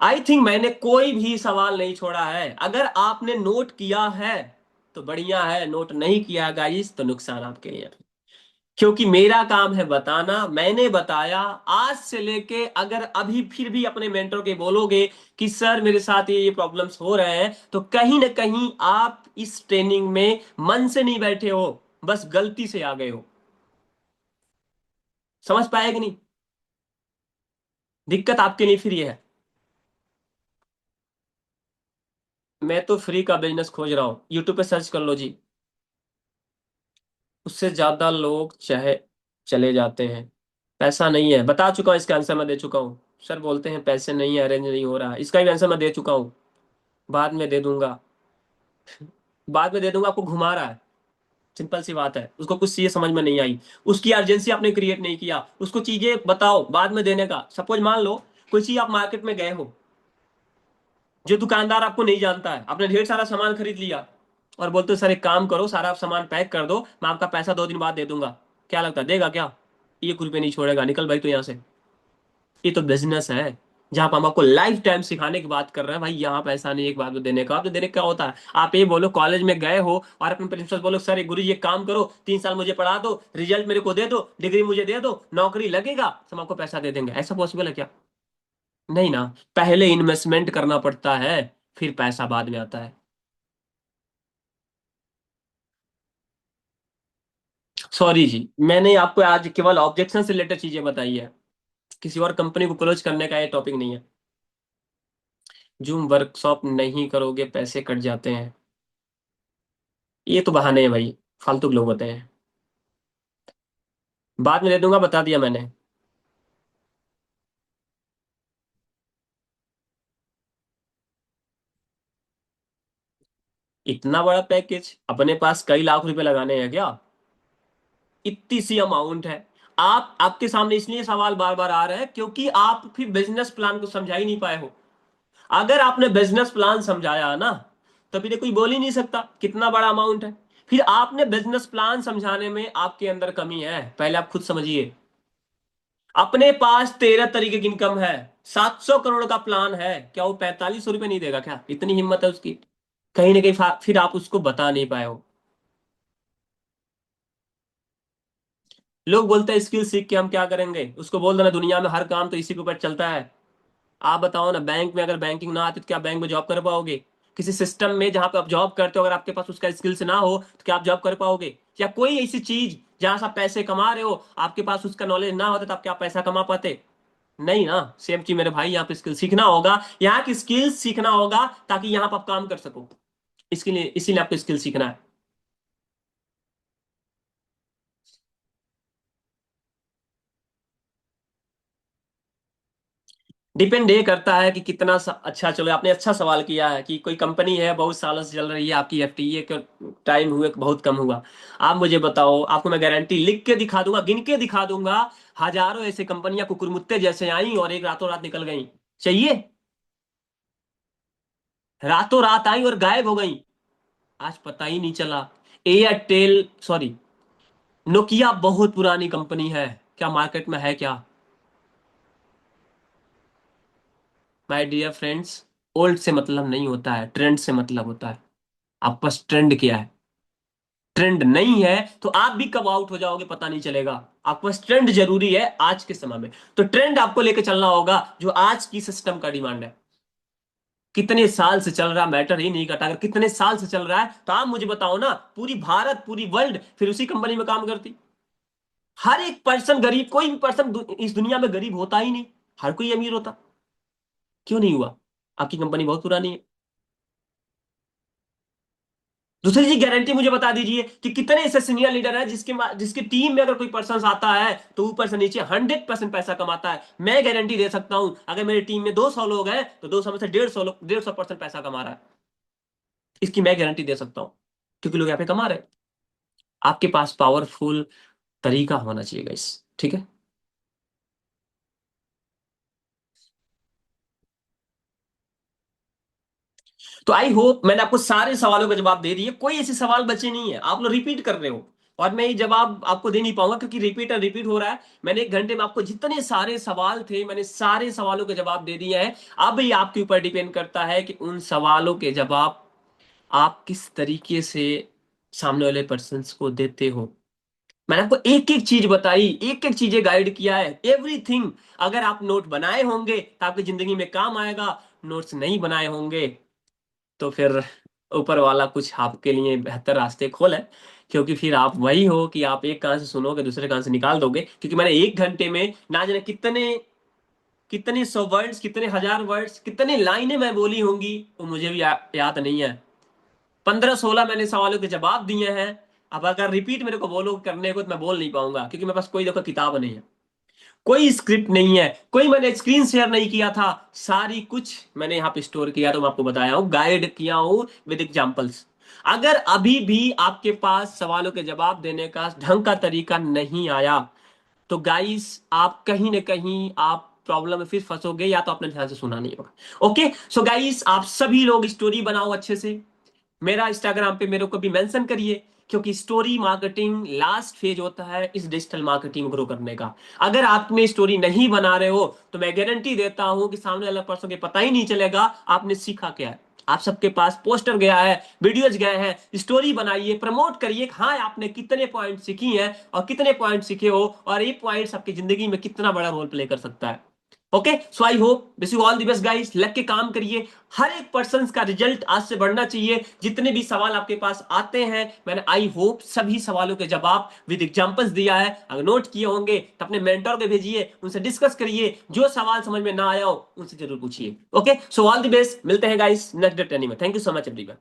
आई थिंक मैंने कोई भी सवाल नहीं छोड़ा है। अगर आपने नोट किया है तो बढ़िया है, नोट नहीं किया गाइस तो नुकसान आपके लिए। क्योंकि मेरा काम है बताना, मैंने बताया। आज से लेके अगर अभी फिर भी अपने मेंटर के बोलोगे कि सर मेरे साथ ये प्रॉब्लम्स हो रहे हैं, तो कहीं ना कहीं आप इस ट्रेनिंग में मन से नहीं बैठे हो, बस गलती से आ गए हो। समझ पाए कि नहीं? दिक्कत आपके लिए फिर ये है। मैं तो फ्री का बिजनेस खोज रहा हूँ, यूट्यूब पे सर्च कर लो जी। उससे ज्यादा लोग चाहे चले जाते हैं। पैसा नहीं है, बता चुका हूँ, इसका आंसर मैं दे चुका हूँ। सर बोलते हैं पैसे नहीं है, अरेंज नहीं हो रहा, इसका भी आंसर मैं दे चुका हूँ। बाद में दे दूंगा, बाद में दे दूंगा, आपको घुमा रहा है। सिंपल सी बात है, उसको कुछ चीजें समझ में नहीं आई, उसकी अर्जेंसी आपने क्रिएट नहीं किया, उसको चीजें बताओ बाद में देने का। सपोज मान लो कोई चीज आप मार्केट में गए हो, जो दुकानदार आपको नहीं जानता है, आपने ढेर सारा सामान खरीद लिया और बोलते हो सर एक काम करो, सारा आप सामान पैक कर दो, मैं आपका पैसा 2 दिन बाद दे दूंगा। क्या लगता है, देगा क्या? 1 रुपये नहीं छोड़ेगा, निकल भाई तो यहाँ से। ये तो बिजनेस है, जहां पर हम आपको लाइफ टाइम सिखाने की बात कर रहे हैं। भाई यहाँ पैसा नहीं एक बात में देने का, आप तो देने का क्या होता है? आप ये बोलो कॉलेज में गए हो और अपने प्रिंसिपल बोलो सर गुरु जी एक काम करो, 3 साल मुझे पढ़ा दो, रिजल्ट मेरे को दे दो, डिग्री मुझे दे दो, नौकरी लगेगा, हम आपको पैसा दे देंगे। ऐसा पॉसिबल है क्या? नहीं ना। पहले इन्वेस्टमेंट करना पड़ता है, फिर पैसा बाद में आता है। सॉरी जी, मैंने आपको आज केवल ऑब्जेक्शन से रिलेटेड चीजें बताई है, किसी और कंपनी को क्लोज करने का ये टॉपिक नहीं है। जूम वर्कशॉप नहीं करोगे पैसे कट जाते हैं, ये तो बहाने हैं भाई, फालतू के लोग होते हैं। बाद में दे दूंगा, बता दिया मैंने। इतना बड़ा पैकेज, अपने पास कई लाख रुपए लगाने हैं क्या? इतनी सी अमाउंट है। आप आपके सामने इसलिए सवाल बार बार आ रहे हैं क्योंकि आप फिर बिजनेस प्लान को समझा ही नहीं पाए हो। अगर आपने बिजनेस प्लान समझाया ना, तो फिर कोई बोल ही नहीं सकता कितना बड़ा अमाउंट है। फिर आपने बिजनेस प्लान समझाने में आपके अंदर कमी है, पहले आप खुद समझिए। अपने पास 13 तरीके की इनकम है, 700 करोड़ का प्लान है, क्या वो 4500 रुपये नहीं देगा क्या? इतनी हिम्मत है उसकी? कहीं ना कहीं फिर आप उसको बता नहीं पाए हो। लोग बोलते हैं स्किल सीख के हम क्या करेंगे, उसको बोल देना दुनिया में हर काम तो इसी के ऊपर चलता है। आप बताओ ना, बैंक में अगर बैंकिंग ना आती तो क्या बैंक में जॉब कर पाओगे? किसी सिस्टम में जहां पे आप जॉब करते हो, अगर आपके पास उसका स्किल्स ना हो तो क्या आप जॉब कर पाओगे? या कोई ऐसी चीज जहां से आप पैसे कमा रहे हो, आपके पास उसका नॉलेज ना होता तो आप क्या पैसा कमा पाते? नहीं ना। सेम चीज मेरे भाई, यहाँ पे स्किल सीखना होगा, यहाँ की स्किल सीखना होगा ताकि यहाँ पे आप काम कर सको। इसके लिए, इसीलिए आपको स्किल सीखना है। डिपेंड ये करता है कि कितना अच्छा, चलो आपने अच्छा सवाल किया है कि कोई कंपनी है बहुत सालों से चल रही है, आपकी एफटीए का टाइम हुए बहुत कम हुआ। आप मुझे बताओ, आपको मैं गारंटी लिख के दिखा दूंगा, गिन के दिखा दूंगा, हजारों ऐसे कंपनियां कुकुरमुत्ते जैसे आई और एक रातों रात निकल गई। चाहिए? रातों रात आई और गायब हो गई, आज पता ही नहीं चला। एयरटेल, सॉरी, नोकिया बहुत पुरानी कंपनी है, क्या मार्केट में है क्या? माय डियर फ्रेंड्स, ओल्ड से मतलब नहीं होता है, ट्रेंड से मतलब होता है। आपके पास ट्रेंड क्या है? ट्रेंड नहीं है तो आप भी कब आउट हो जाओगे पता नहीं चलेगा। आपके पास ट्रेंड जरूरी है आज के समय में, तो ट्रेंड आपको लेके चलना होगा जो आज की सिस्टम का डिमांड है। कितने साल से चल रहा मैटर ही नहीं करता, अगर कितने साल से चल रहा है तो आप मुझे बताओ ना, पूरी भारत पूरी वर्ल्ड फिर उसी कंपनी में काम करती। हर एक पर्सन गरीब, कोई भी पर्सन इस दुनिया में गरीब होता ही नहीं, हर कोई अमीर होता। क्यों नहीं हुआ? आपकी कंपनी बहुत पुरानी है। दूसरी चीज, गारंटी मुझे बता दीजिए कि कितने ऐसे सीनियर लीडर हैं जिसके टीम में अगर कोई पर्सन आता है तो ऊपर से नीचे 100% पैसा कमाता है। मैं गारंटी दे सकता हूं, अगर मेरी टीम में 200 लोग हैं तो 200 में से 150% पैसा कमा रहा है। इसकी मैं गारंटी दे सकता हूं, क्योंकि लोग यहाँ पे कमा रहे हैं। आपके पास पावरफुल तरीका होना चाहिए इस, ठीक है? तो आई होप मैंने आपको सारे सवालों का जवाब दे दिए, कोई ऐसे सवाल बचे नहीं है, आप लोग रिपीट कर रहे हो और मैं ये जवाब आपको दे नहीं पाऊंगा क्योंकि रिपीट एंड रिपीट हो रहा है। मैंने 1 घंटे में आपको जितने सारे सवाल थे मैंने सारे सवालों के जवाब दे दिए हैं। अब ये आपके ऊपर डिपेंड करता है कि उन सवालों के जवाब आप किस तरीके से सामने वाले पर्सन को देते हो। मैंने आपको एक एक चीज बताई, एक एक चीजें गाइड किया है, एवरीथिंग। अगर आप नोट बनाए होंगे तो आपकी जिंदगी में काम आएगा, नोट्स नहीं बनाए होंगे तो फिर ऊपर वाला कुछ आपके लिए बेहतर रास्ते खोले, क्योंकि फिर आप वही हो कि आप एक कान से सुनोगे दूसरे कान से निकाल दोगे। क्योंकि मैंने 1 घंटे में ना जाने कितने कितने सौ वर्ड्स, कितने हजार वर्ड्स, कितने लाइनें मैं बोली होंगी वो मुझे भी याद नहीं है। 15-16 मैंने सवालों के जवाब दिए हैं। अब अगर रिपीट मेरे को बोलो करने को तो मैं बोल नहीं पाऊंगा, क्योंकि मेरे पास कोई देखो किताब नहीं है, कोई स्क्रिप्ट नहीं है, कोई मैंने स्क्रीन शेयर नहीं किया था। सारी कुछ मैंने यहाँ पे स्टोर किया, तो मैं आपको बताया हूँ, गाइड किया हूँ विद एग्जांपल्स। अगर अभी भी आपके पास सवालों के जवाब देने का ढंग का तरीका नहीं आया तो गाइस आप कहीं ना कहीं आप प्रॉब्लम में फिर फंसोगे, या तो आपने ध्यान से सुना नहीं होगा। ओके, सो गाइस आप सभी लोग स्टोरी बनाओ अच्छे से, मेरा इंस्टाग्राम पे मेरे को भी मेंशन करिए, क्योंकि स्टोरी मार्केटिंग लास्ट फेज होता है इस डिजिटल मार्केटिंग ग्रो करने का। अगर आप में स्टोरी नहीं बना रहे हो तो मैं गारंटी देता हूं कि सामने वाला पर्सन के पता ही नहीं चलेगा आपने सीखा क्या है। आप सबके पास पोस्टर गया है, वीडियोज गए हैं, स्टोरी बनाइए, प्रमोट करिए, हाँ आपने कितने पॉइंट सीखी हैं और कितने पॉइंट सीखे हो, और ये पॉइंट्स आपकी जिंदगी में कितना बड़ा रोल प्ले कर सकता है। Okay, so I hope wish you all the best guys, लग के काम करिए। हर एक पर्सन का रिजल्ट आज से बढ़ना चाहिए। जितने भी सवाल आपके पास आते हैं मैंने आई होप सभी सवालों के जवाब विद एग्जांपल्स दिया है। अगर नोट किए होंगे तो अपने मेंटर को भेजिए, उनसे डिस्कस करिए, जो सवाल समझ में ना आया हो उनसे जरूर पूछिए। Okay, so all the best, मिलते हैं गाइस नेक्स्ट डे ट्रेनिंग में। Thank you so much everyone.